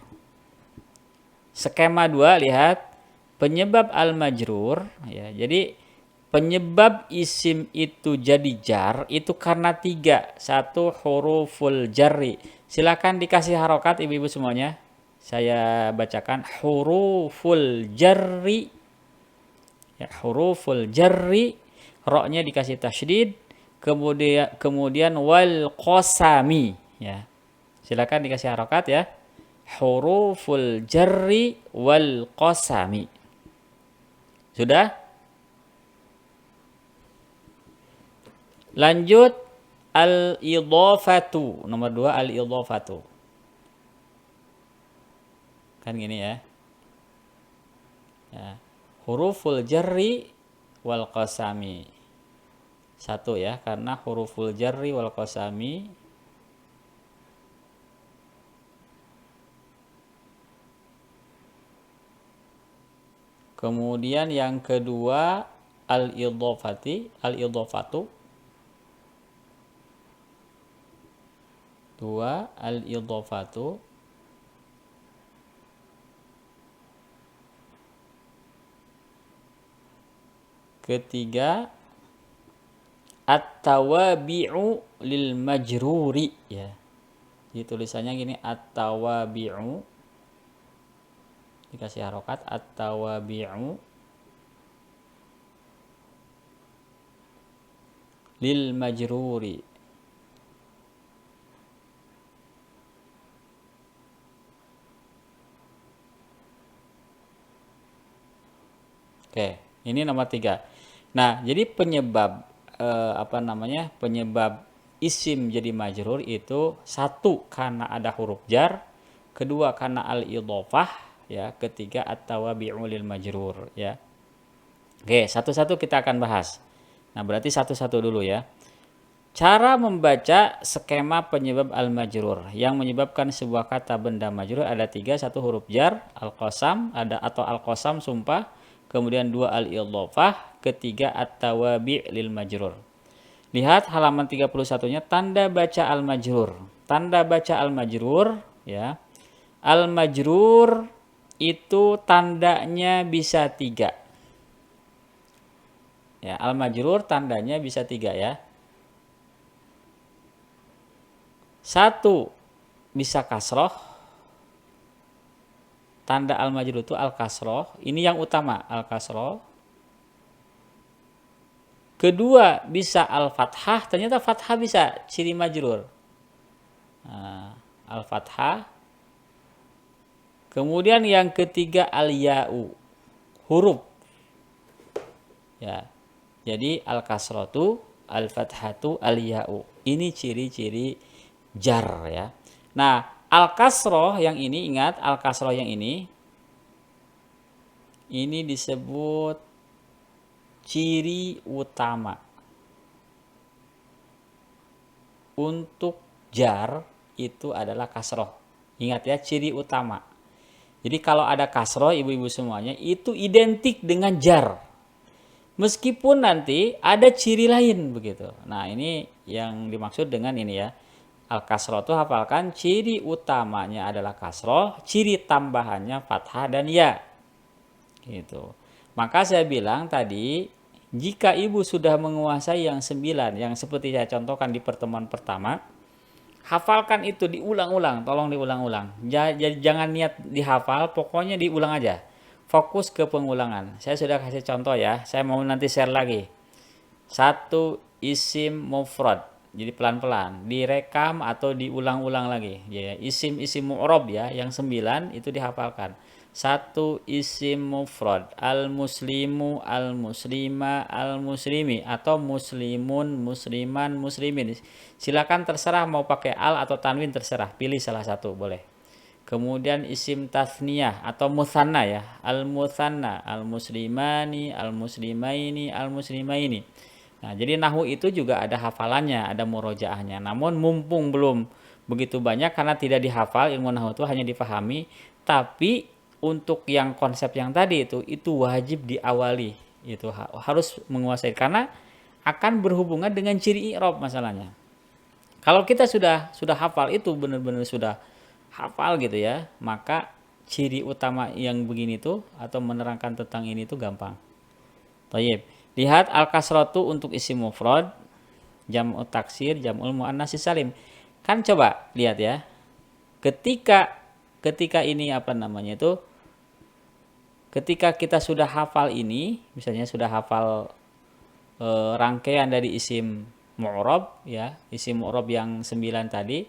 Skema 2 lihat. Penyebab al-majrur ya. Jadi penyebab isim itu jadi jar itu karena 3. 1 huruful jarri. Silakan dikasih harokat ibu-ibu semuanya. Saya bacakan huruful jarri. Ya, huruful jarri. Roknya dikasih tasydid. Kemudian wal qasami ya. Silakan dikasih harokat ya. Huruful jarri wal qasami. Sudah? Lanjut al-idhafatu. Nomor 2 al-idhafatu. Kan gini ya. Ya. Huruful jarri wal qasami. 1 ya, karena huruful jarri wal qasami kemudian yang kedua al-idhafatu. 2 al-idhafatu. Ketiga at-tawabi'u lil majruri ya. Jadi tulisannya gini at-tawabi'u. Dikasih harokat at-tawabi'u lil majruri. Oke, ini nomor 3. Nah, jadi penyebab penyebab isim jadi majrur itu 1 karena ada huruf jar, kedua karena al-idhofah ya, ketiga at-tawabi'u lil majrur ya. Oke, satu-satu kita akan bahas. Nah, berarti satu-satu dulu ya. Cara membaca skema penyebab al-majrur. Yang menyebabkan sebuah kata benda majrur ada 3, 1 huruf jar, al-qasam, atau al-qasam sumpah, kemudian 2 al-idhofah, ketiga at-tawabi' lil majrur. Lihat halaman 31-nya tanda baca al-majrur. Tanda baca al-majrur ya. Al-majrur itu tandanya bisa 3. Ya, al-majrur tandanya bisa 3 ya. 1 bisa kasroh. Tanda al-majrur itu al-kasroh. Ini yang utama, al-kasroh. Kedua bisa al-fathah. Ternyata fathah bisa ciri majrur. Nah, al-fathah. Kemudian yang ketiga al-ya'u. Huruf. Ya. Jadi al-kasrotu, al-fathatu, al-ya'u. Ini ciri-ciri jar ya. Nah, al-kasroh yang ini, ingat al-kasroh yang ini disebut ciri utama. Untuk jar itu adalah kasroh. Ingat ya, ciri utama. Jadi kalau ada kasroh ibu-ibu semuanya itu identik dengan jar. Meskipun nanti ada ciri lain begitu. Nah, ini yang dimaksud dengan ini ya. Al-kasroh itu hafalkan, ciri utamanya adalah kasroh, ciri tambahannya fathah dan ya. Gitu. Maka saya bilang tadi, jika ibu sudah menguasai yang 9, yang seperti saya contohkan di pertemuan pertama, hafalkan itu diulang-ulang, tolong diulang-ulang. Jangan niat dihafal, pokoknya diulang aja. Fokus ke pengulangan. Saya sudah kasih contoh ya, saya mau nanti share lagi. 1 isim mufrad. Jadi pelan-pelan, direkam atau diulang-ulang lagi. Ya, isim-isim mu'rob ya, yang 9 itu dihafalkan. Satu isim mufrad, al-muslimu, al-muslima, al-muslimi, atau muslimun, musliman, muslimin. Silakan terserah mau pakai al atau tanwin, terserah, pilih salah satu boleh. Kemudian isim tasniyah atau musanna ya, al-musanna, al-muslimani, al-muslimaini, al-muslimaini. Nah, jadi nahwu itu juga ada hafalannya, ada murojaahnya. Namun mumpung belum begitu banyak karena tidak dihafal, ilmu nahwu itu hanya dipahami, tapi untuk yang konsep yang tadi itu wajib diawali. Itu harus menguasai karena akan berhubungan dengan ciri i'rab masalahnya. Kalau kita sudah hafal itu benar-benar sudah hafal gitu ya, maka ciri utama yang begini tuh atau menerangkan tentang ini tuh gampang. Thayyib. Lihat al-kasratu untuk isim mufrad, jam'u taksir, jam'ul muannats salim. Kan coba lihat ya. Ketika ini apa namanya itu? Ketika kita sudah hafal ini, misalnya sudah hafal rangkaian dari isim mu'rab ya, isim mu'rab yang 9 tadi,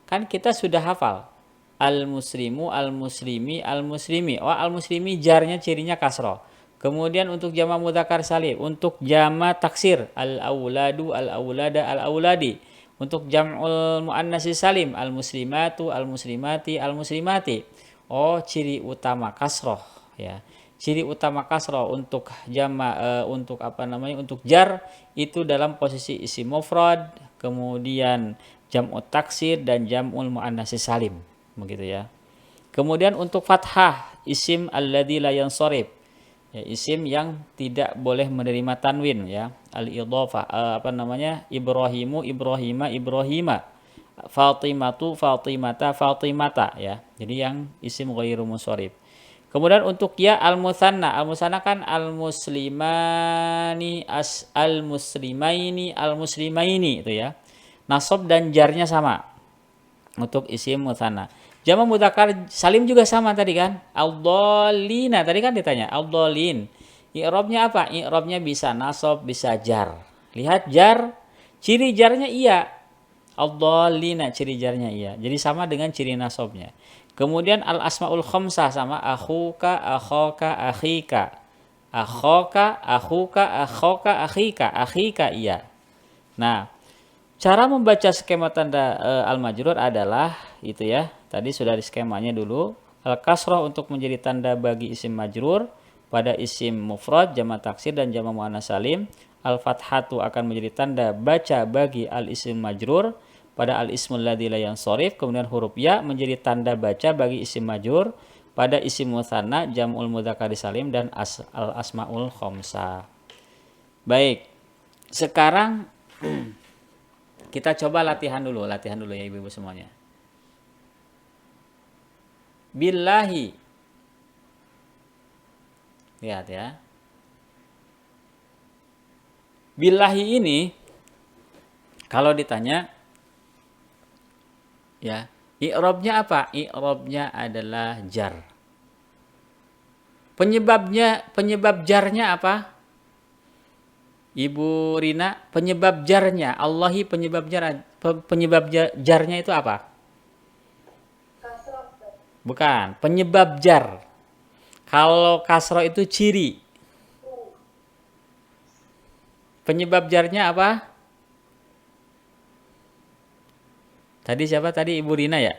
kan kita sudah hafal al-muslimu, al-muslimi, al-muslimi. Oh, al-muslimi jarnya cirinya kasroh. Kemudian untuk jama mudzakkar salim, untuk jama taksir al-auladu, al-aulada, al-auladi. Untuk jam'ul muannats salim al-muslimatu, al-muslimati, al-muslimati. Oh, ciri utama kasroh ya. Ciri utama kasroh untuk jama untuk apa namanya? Untuk jar itu dalam posisi isim mufrad, kemudian jam'u taksir dan jam'ul muannats salim, begitu ya. Kemudian untuk fathah isim alladzi la yansharif, ya, isim yang tidak boleh menerima tanwin ya, al idhofah apa namanya, Ibrahimu, Ibrahima, Ibrahima, Fatimatu, Fatimata, Fatimata ya. Jadi yang isim ghairu munsharif. Kemudian untuk ya al-musanna kan al-muslimani, al-muslimaini, al-muslimaini itu ya. Nasab dan jarnya sama untuk isim musanna. Jama mudzakkar salim juga sama tadi kan? Al-dhalina tadi kan ditanya, al-dhalin. I'rabnya apa? I'rabnya bisa nasab, bisa jar. Lihat jar, ciri jarnya iya. Al-dhalina ciri jarnya iya. Jadi sama dengan ciri nasabnya. Kemudian al-asmaul khamsah sama akhuka, akhaka, akhika. Akhaka, akhuka, akhaka, akhika. Akhika iya. Nah, cara membaca skema tanda al-majrur adalah itu ya. Tadi sudah di skemanya dulu. Al-kasrah untuk menjadi tanda bagi isim majrur pada isim mufrad, jama taksir dan jama muannats salim. Al-fathatu akan menjadi tanda baca bagi al-isim majrur pada al-ismul ladzi la yansharif. Kemudian huruf ya menjadi tanda baca bagi isim majrur pada isim mutsanna, jam'ul mudzakkar salim dan al-asmaul khamsah. Baik. Sekarang kita coba latihan dulu ya ibu-ibu semuanya. Billahi. Lihat ya. Billahi ini kalau ditanya ya, i'rabnya apa? I'rabnya adalah jar. Penyebab jarnya apa? Ibu Rina, penyebab jarnya, Allahi penyebab jarnya itu apa? Kasroh. Bukan, penyebab jar. Kalau kasroh itu ciri. Penyebab jarnya apa? Tadi siapa tadi? Ibu Rina ya?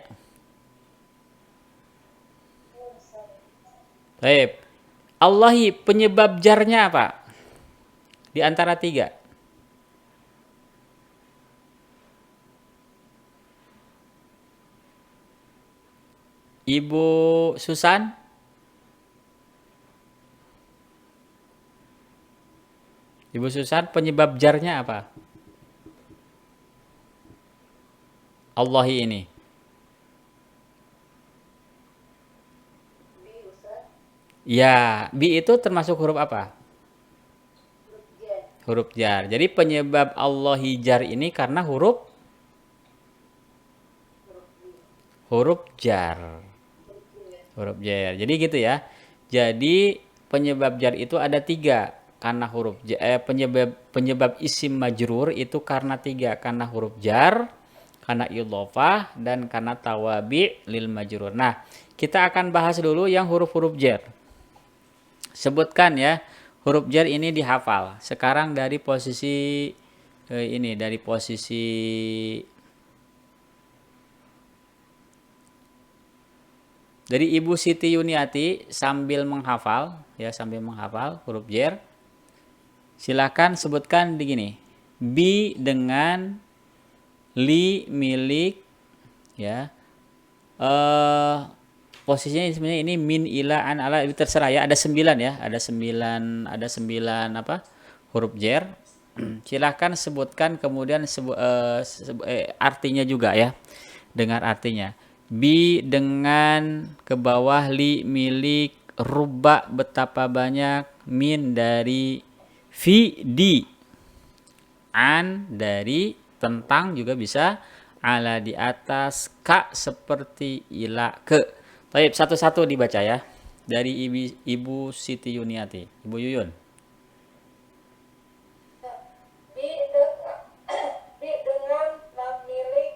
Baik. Allahi penyebab jarnya apa? Di antara 3. Ibu Susan? Ibu Susan penyebab jarnya apa? Allahi ini. Ya, bi itu termasuk huruf apa? Huruf jar. Jadi penyebab Allahi jar ini karena huruf jar. Huruf jar. Jadi gitu ya. Jadi penyebab jar itu ada 3. karena huruf penyebab isim majrur itu karena 3, karena huruf jar, karena idhofah, dan karena tawabi lil majrur. Nah, kita akan bahas dulu yang huruf-huruf jar. Sebutkan ya, huruf jar ini dihafal. Sekarang dari posisi dari Ibu Siti Yuniati sambil menghafal huruf jar. Silakan sebutkan begini. Bi dengan li milik ya. Posisinya sebenarnya ini min ila an ala itu terserah ya. Ada 9 ya. Ada 9 huruf jar. Silakan sebutkan kemudian artinya juga ya. Dengar artinya. Bi dengan ke bawah li milik rubba betapa banyak min dari fi di an dari tentang juga bisa ala di atas ka seperti ila ke. Baik, satu-satu dibaca ya dari Ibu Siti Yuniati. Ibu Yuyun. Bi dengan lam milik.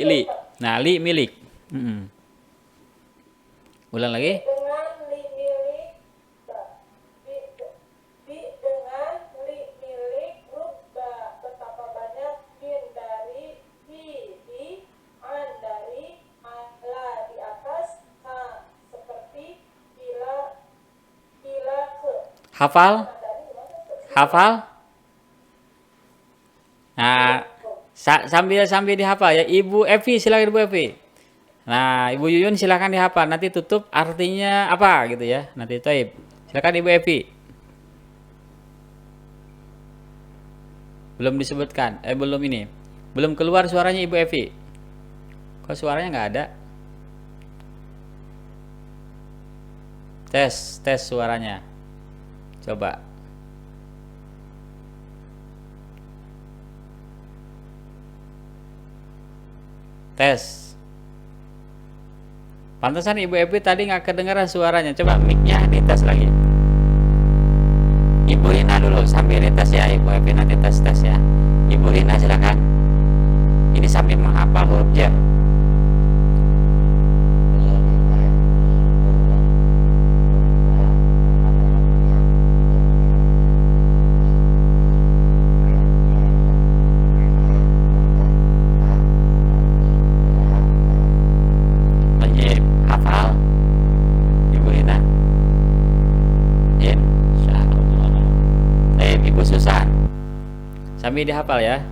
Li. Nah, li milik. Ulang lagi. Dengan li milik. Bi dengan li milik rubba betapa banyak min dari fi di an dari ala di atas ka seperti ila ke. Hafal? Nah, sambil dihafal ya. Ibu Evi, silakan Ibu Evi. Nah, Ibu Yuyun silakan dihafal. Nanti tutup artinya apa gitu ya. Nanti taib. Silakan Ibu Evi. Belum disebutkan. Belum ini. Belum keluar suaranya Ibu Evi. Kok suaranya nggak ada? Tes suaranya. Coba. Tes. Pantesan Ibu Evi tadi nggak kedengaran suaranya. Coba mic-nya dites lagi. Ibu Rina dulu sambil dites ya. Ibu Evi nanti tes ya. Ibu Rina silakan. Ini sambil menghafal huruf jar. Hafal Ibu Rina. Insyaallah. Ibu Susan. Sambil dihafal ya.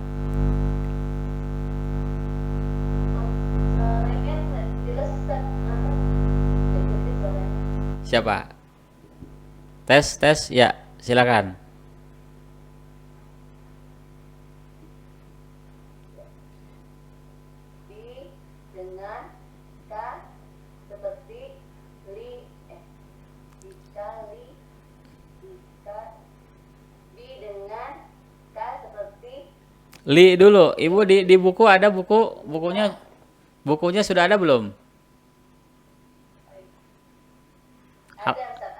Siapa? Tes ya, silakan. Bi dengan ka seperti li jika bi dengan ka seperti Li dulu. Ibu di buku ada bukunya sudah ada belum?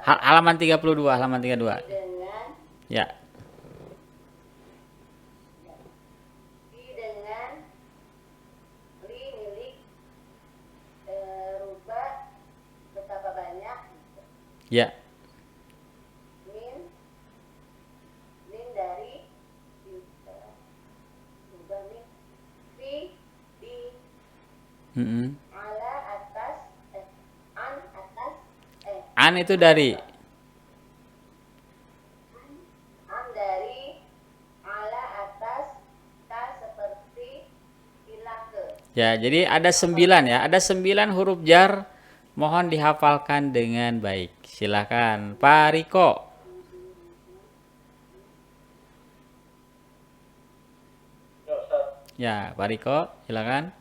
Halaman 32, halaman 32. dengan Ya. bi dengan li milik rubah betapa banyak Ya. min dari rubah min fi di ala atas an atas An itu dari. an dari ala atas ka seperti ila ke. Ya, jadi ada 9 ya. Ada 9 huruf jar. Mohon dihafalkan dengan baik. Silakan Pak Riko. Ya Ustaz, Ya, Pak Riko, silakan.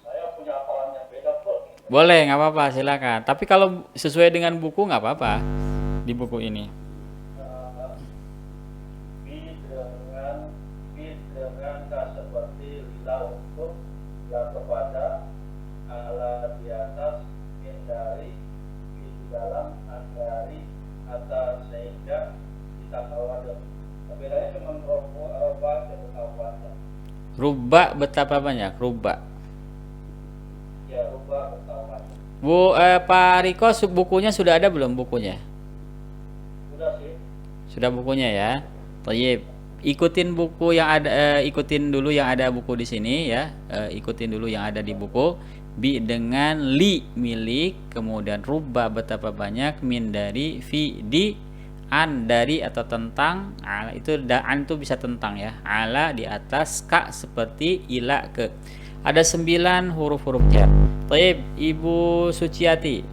saya punya hafalan yang beda kok. Boleh, nggak apa-apa, silakan. Tapi kalau sesuai dengan buku nggak apa-apa di buku ini. Bi dengan ka seperti lila untuk yang kepada ala di atas min dari di dalam an dari atas sehingga ditambah wadah. Bedanya cuma roba dan betapa wadah. Rubba betapa banyak? Rubba. Ya, roba betapa wadah. Pak Riko, bukunya sudah ada belum bukunya? Udah sih. Sudah bukunya ya. Thayyib. Ikutin buku yang ada, ikutin dulu yang ada buku di sini ya. Ikutin dulu yang ada di buku. Bi dengan li milik, kemudian rubba betapa banyak, min dari, fi di, an dari atau tentang, ala itu an itu bisa tentang ya. Ala di atas, ka seperti, ila ke. Ada 9 huruf-huruf jar. Thayyib, Ibu Suciati.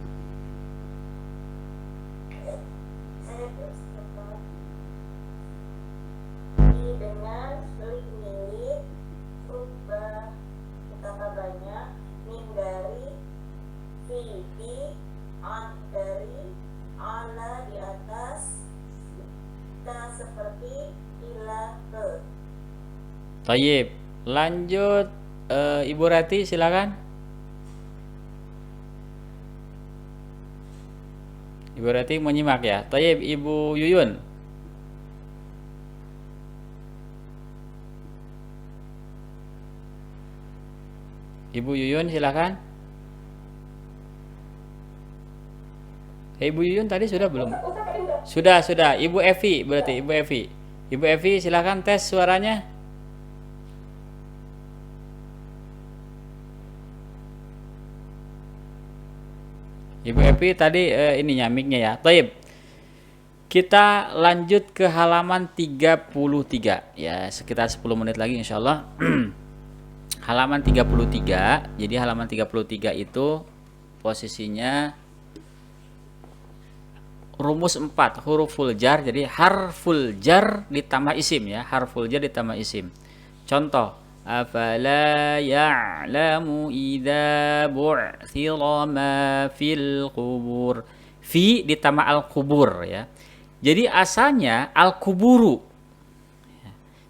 Saya bersepakat. Di dengan li milik, rubah betapa banyak, min dari, fi di, an dari, ala di atas, ka seperti, ila ke. Thayyib. Lanjut Ibu Rati silakan. Ibu Rati menyimak ya. Thayyib, Ibu Yuyun. Ibu Yuyun silakan. Ibu Yuyun tadi sudah belum? Sudah. Ibu Evi berarti Ibu Evi. Ibu Evi silakan tes suaranya. Ibu Evi tadi ininya mic-nya ya. Taib. Kita lanjut ke halaman 33 ya, sekitar 10 menit lagi insyaallah. Halaman 33. Jadi halaman 33 itu posisinya rumus 4 huruful jar. Jadi harful jar ditambah isim ya, harful jar ditambah isim. Contoh, afala ya'lamu idza bu'thira ma fil qubur. Fi ditambah al-qubur ya. Jadi asalnya al-quburu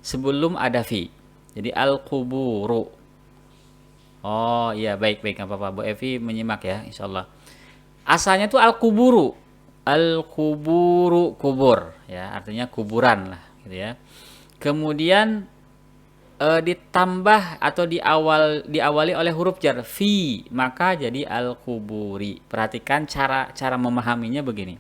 sebelum ada fi. Jadi al-quburu. Oh iya, baik nggak apa-apa. Bu Evi menyimak ya insyaallah. Asalnya itu al-quburu. Al-quburu kubur ya, artinya kuburan lah gitu ya. Kemudian ditambah atau diawali oleh huruf jar fi, maka jadi al-quburi. Perhatikan cara memahaminya begini.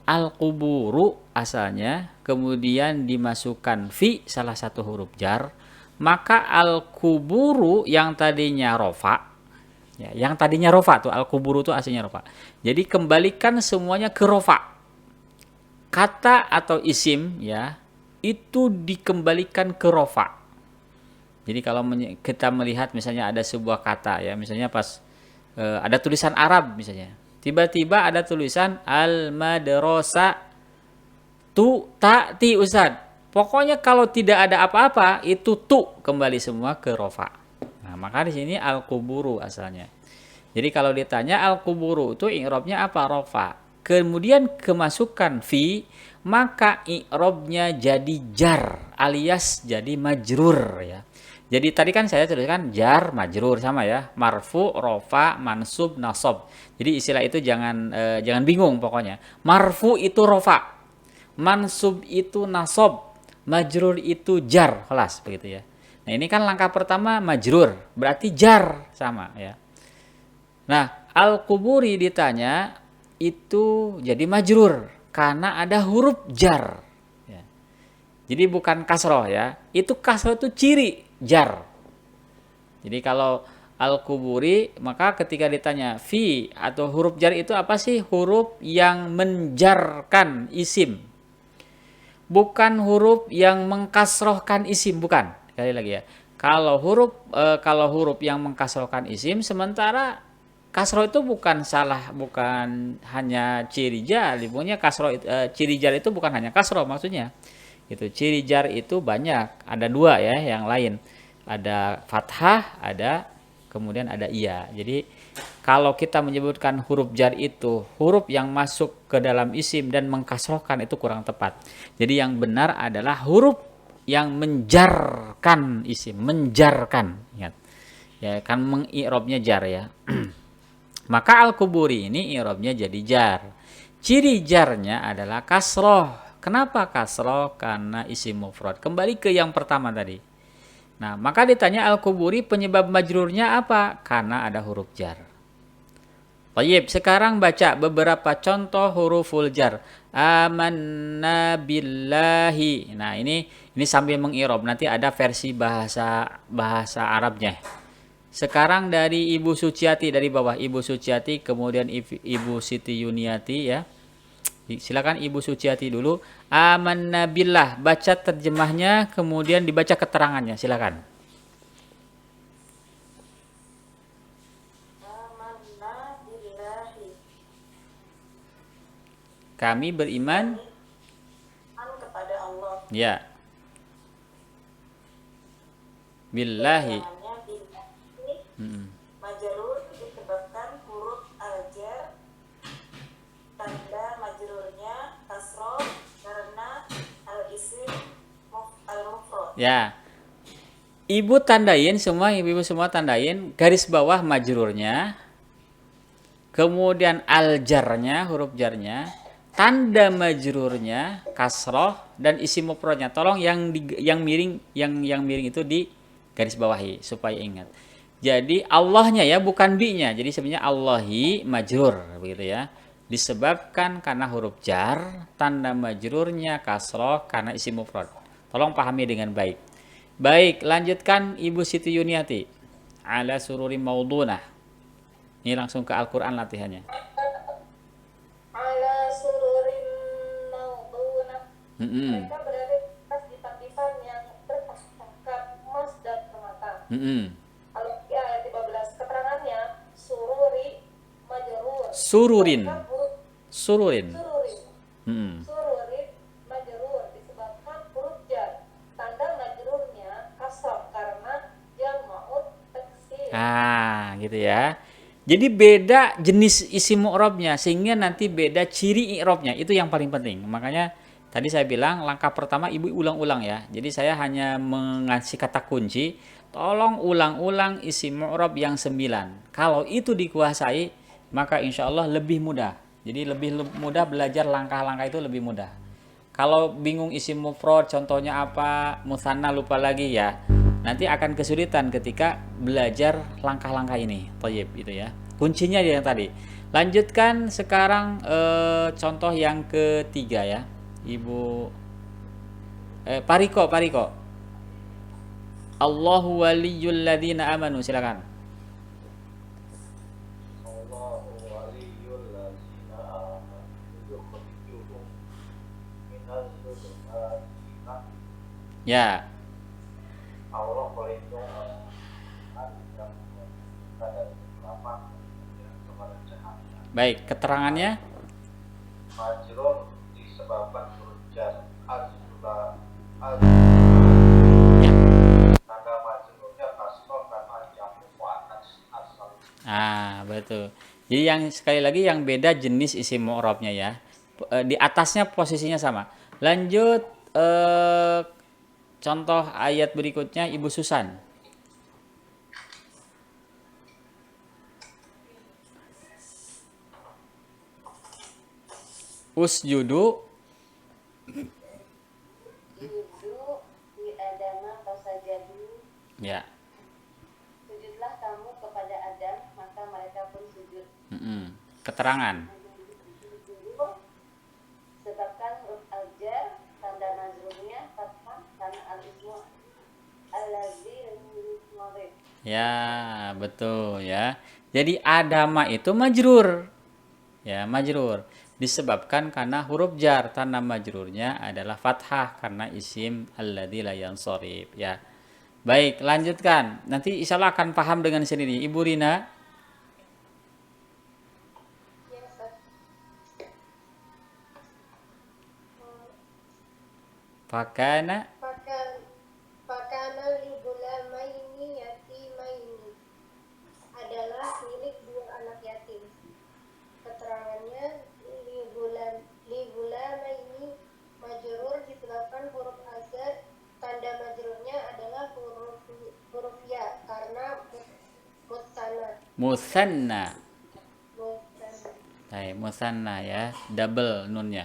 Al-quburu asalnya, kemudian dimasukkan fi salah satu huruf jar, maka al-quburu yang tadinya rofa ya, yang tadinya rofa tuh al-quburu tuh aslinya rofa. Jadi kembalikan semuanya ke rofa. Kata atau isim ya itu dikembalikan ke rofa. Jadi kalau kita melihat misalnya ada sebuah kata ya, misalnya pas ada tulisan Arab misalnya, tiba-tiba ada tulisan al-madrasah tu ta'ti ustad. Pokoknya kalau tidak ada apa-apa itu tu kembali semua ke rofa. Nah, maka di sini al-quburu asalnya. Jadi kalau ditanya al-quburu itu i'rabnya apa? Rofa. Kemudian kemasukan fi, maka i'rabnya jadi jar alias jadi majrur ya. Jadi tadi kan saya tuliskan jar majrur sama ya, marfu, rofa, mansub, nasab. Jadi istilah itu jangan bingung pokoknya. Marfu itu rofa, mansub itu nasab, majrur itu jar, kelas begitu ya. Nah ini kan langkah pertama majrur, berarti jar sama ya. Nah al-quburi ditanya itu jadi majrur karena ada huruf jar. Ya. Jadi bukan kasroh ya, itu kasroh itu ciri jar. Jadi kalau al-quburi, maka ketika ditanya fi atau huruf jar itu apa sih? Huruf yang menjarkan isim. Bukan huruf yang mengkasrohkan isim, bukan. Sekali lagi ya. Kalau huruf yang mengkasrohkan isim, sementara kasroh itu bukan hanya ciri jar. Ibunya kasroh ciri jar itu bukan hanya kasroh maksudnya. Itu ciri jar itu banyak, ada 2 ya yang lain. Ada fathah, kemudian ada iya. Jadi kalau kita menyebutkan huruf jar itu huruf yang masuk ke dalam isim dan mengkasrohkan itu kurang tepat. Jadi yang benar adalah huruf yang menjarkan isim, menjarkan. Ingat. Ya kan mengi'rabnya jar ya. Maka al-quburi ini i'rabnya jadi jar. Ciri jarnya adalah kasroh. Kenapa kasroh? Karena isim mufrad. Kembali ke yang pertama tadi. Nah, maka ditanya al-kuburi penyebab majrurnya apa? Karena ada huruf jar. Baik, sekarang baca beberapa contoh huruful jar. Amanna billahi. Nah, ini sambil mengirob. Nanti ada versi bahasa Arabnya. Sekarang dari Ibu Suciati dari bawah, Ibu Suciati, kemudian Ibu Siti Yuniati ya. Silakan Ibu Suciati dulu. Amanna billah, baca terjemahnya, kemudian dibaca keterangannya. Silakan. Amanna billahi. Kami beriman, An kepada Allah. ya, billahi. Jangannya billahi. Mm-mm. Majrur disebabkan huruf al-jar, tanda majrurnya kasroh karena al-isim al-mufrad. Ya. Ibu tandain semua, ibu semua tandain garis bawah majrurnya, kemudian al-jarnya, huruf jarnya, tanda majrurnya, kasroh, dan isim mufradnya. Tolong yang miring, yang miring itu di garis bawahi supaya ingat. Jadi Allahnya ya, bukan bi-nya. Jadi sebenarnya Allahi majrur begitu ya. Disebabkan karena huruf jar, tanda majrurnya kasroh karena isim mufrad. Tolong pahami dengan baik. Baik, lanjutkan Ibu Siti Yuniati. Ala sururi maudunah. Ini langsung ke Al-Quran latihannya. Ala sururin maudunah. Mm-mm. Mereka berada di atas dipan-dipan yang bertangkap emas dan permata. Mm-mm. Kalau di ayat 15 keterangannya sururi majrur. Sururin. Disebabkan huruf Sururin. sururin. Mm-mm. Sururin majrur disebabkan huruf jar. Tanda majrurnya kasroh karena jam'ut taksir. Gitu ya. Jadi beda jenis isim mu'rabnya sehingga nanti beda ciri i'rabnya. Itu yang paling penting. Makanya tadi saya bilang langkah pertama ibu ulang-ulang ya. Jadi saya hanya mengasih kata kunci. Tolong ulang-ulang isim mu'rab yang 9. Kalau itu dikuasai, maka insya Allah lebih mudah. Jadi lebih mudah belajar langkah-langkah itu lebih mudah. Kalau bingung isim mufrad contohnya apa, musanna lupa lagi ya. Nanti akan kesulitan ketika belajar langkah-langkah ini. Thayyib itu ya. Kuncinya yang tadi. Lanjutkan sekarang contoh yang ketiga ya. Ibu Pariko. Allahu waliyul ladzina amanu, silakan. Allahu waliyul ladzina amanu yukhrijuhum minaz zulumati. Ya. Allah pelindung yang kita dari kegelapan kepada cahaya. Baik, keterangannya. Majrur disebabkan huruf jar azula Ya. tanda majrurnya kasroh karena jamu muannas asal. Betul. Jadi yang sekali lagi yang beda jenis isim mu'rabnya ya. Di atasnya posisinya sama. Lanjut contoh ayat berikutnya Ibu Susan. Usjudu. Judu di Adama fasajadu. Ya. Sujudlah kamu kepada Adam, maka mereka pun sujud. Keterangan. Sebabkan huruf al-jar, tanda majrurnya fathah karena al-ismu allazi mudhif. Ya, betul ya. Jadi Adama itu majrur. Ya, majrur. Disebabkan karena huruf jar, tanda majrurnya adalah fathah karena isim alladzi la yansharif ya. Baik, lanjutkan. Nanti insya Allah akan paham dengan sendiri. Ibu Rina. Yes, sir. Fakana. Pakana li gulamaini yatimaini adalah milik dua anak yatim. Keterangannya li gulamaini majrur disebabkan huruf azad, tanda majrurnya adalah huruf ya karena musanna. Musanna. Baik, musanna ya, double nunnya.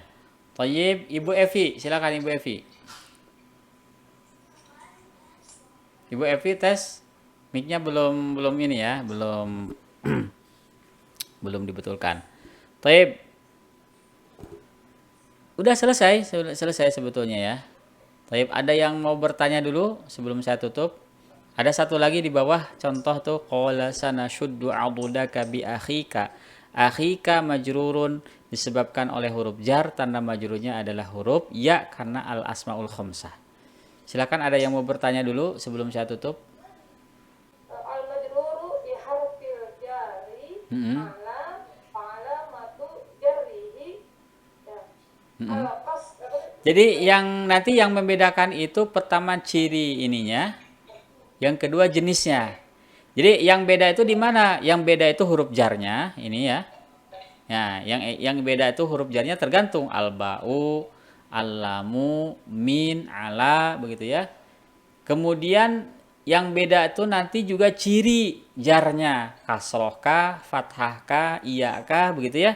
Thayyib, Ibu Evi, silakan Ibu Evi. Ibu Evi tes mic-nya belum ini ya, belum belum dibetulkan. Thayyib. Sudah selesai sebetulnya ya. Thayyib, ada yang mau bertanya dulu sebelum saya tutup? Ada satu lagi di bawah contoh tuh, qala sanashuddu 'adudaka bi akhika. Akhika majrurun disebabkan oleh huruf jar, tanda majrurnya adalah huruf ya karena al asmaul khamsah. Silakan, ada yang mau bertanya dulu sebelum saya tutup? Al-majruru bi harfil jari Mm-mm. ala matu jarrihi ya. Al-qas Jadi yang nanti yang membedakan itu pertama ciri ininya, yang kedua jenisnya. Jadi yang beda itu di mana? Yang beda itu huruf jarnya ini ya. Nah, yang beda itu huruf jarnya tergantung al-ba'u, al-lamu, min, ala begitu ya. Kemudian yang beda itu nanti juga ciri jarnya, kasroh kah, fathah kah, iya kah begitu ya.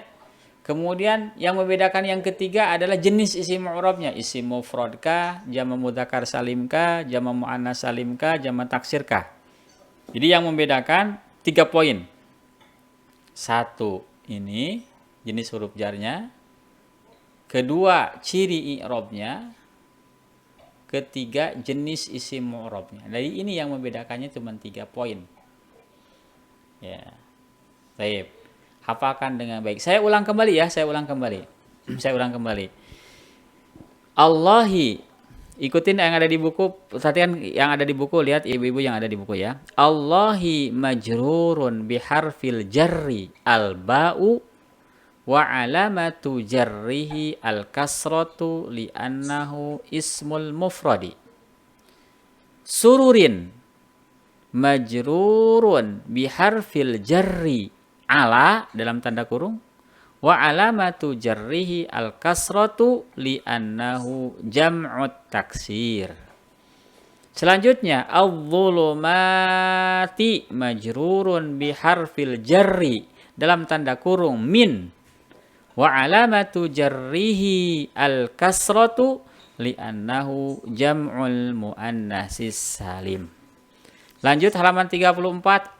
Kemudian yang membedakan yang ketiga adalah jenis isim mu'rabnya, isim mufrad kah, jamak mudzakkar salim kah, jamak muannas salim kah, jamak taksir kah. Jadi yang membedakan 3 poin. 1 ini jenis huruf jarnya. Kedua ciri i'rabnya. Ketiga jenis isim mu'rabnya. Dari ini yang membedakannya cuma 3 poin. Ya. Baik. Hafalkan dengan baik. Saya ulang kembali ya, saya ulang kembali. Allahi, ikutin yang ada di buku, perhatikan yang ada di buku, lihat ibu-ibu yang ada di buku ya. Allahi majrurun biharfil jarri al-ba'u wa alamatu jarrihi al-kasratu li'annahu ismul mufradi. Sururin majrurun biharfil jarri ala dalam tanda kurung wa alamatu jarrihi al-kasratu li'annahu jam'ut taksir. Selanjutnya adh-dhulumati majrurun biharfil jarri dalam tanda kurung min wa alamatu jarrihi al-kasratu li'annahu jam'ul muannatsis salim. Lanjut halaman 34,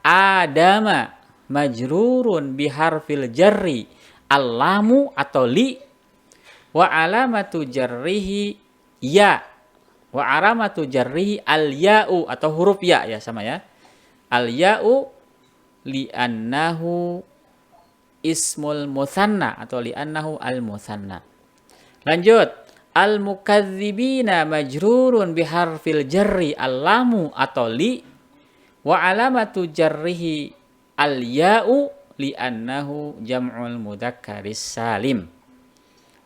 adama majrurun biharfil jarri al-lamu atau li wa alamatu jarrihi ya wa alamatu jarrihi al-ya'u atau huruf ya ya sama ya. Al-ya'u li'annahu ismul musanna atau li'annahu al-musanna. Lanjut, al-mukadzibina majrurun biharfil jarri al-lamu atau li wa alamatu jarrihi al-ya'u li'annahu jam'ul mudzakkaris salim.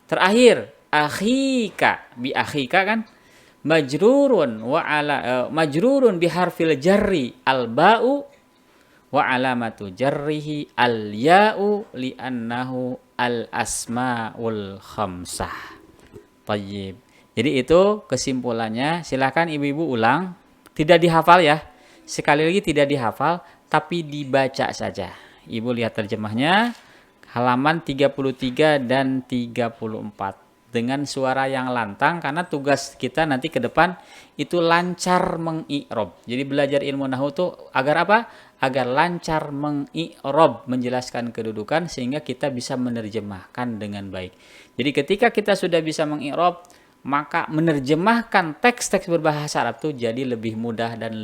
Terakhir, akhika bi akhika kan majrurun wa ala majrurun biharfil jarri al-ba'u wa alamatu jarrihi al-ya'u li'annahu al-asmaul khamsah. Tayyib. Jadi itu kesimpulannya. Silakan ibu-ibu ulang. Tidak dihafal ya. Sekali lagi tidak dihafal, tapi dibaca saja. Ibu lihat terjemahnya halaman 33 dan 34 dengan suara yang lantang karena tugas kita nanti ke depan itu lancar mengi'rob. Jadi belajar ilmu nahwu itu agar apa? Agar lancar mengi'rob, menjelaskan kedudukan sehingga kita bisa menerjemahkan dengan baik. Jadi ketika kita sudah bisa mengi'rob, maka menerjemahkan teks-teks berbahasa Arab itu jadi lebih mudah dan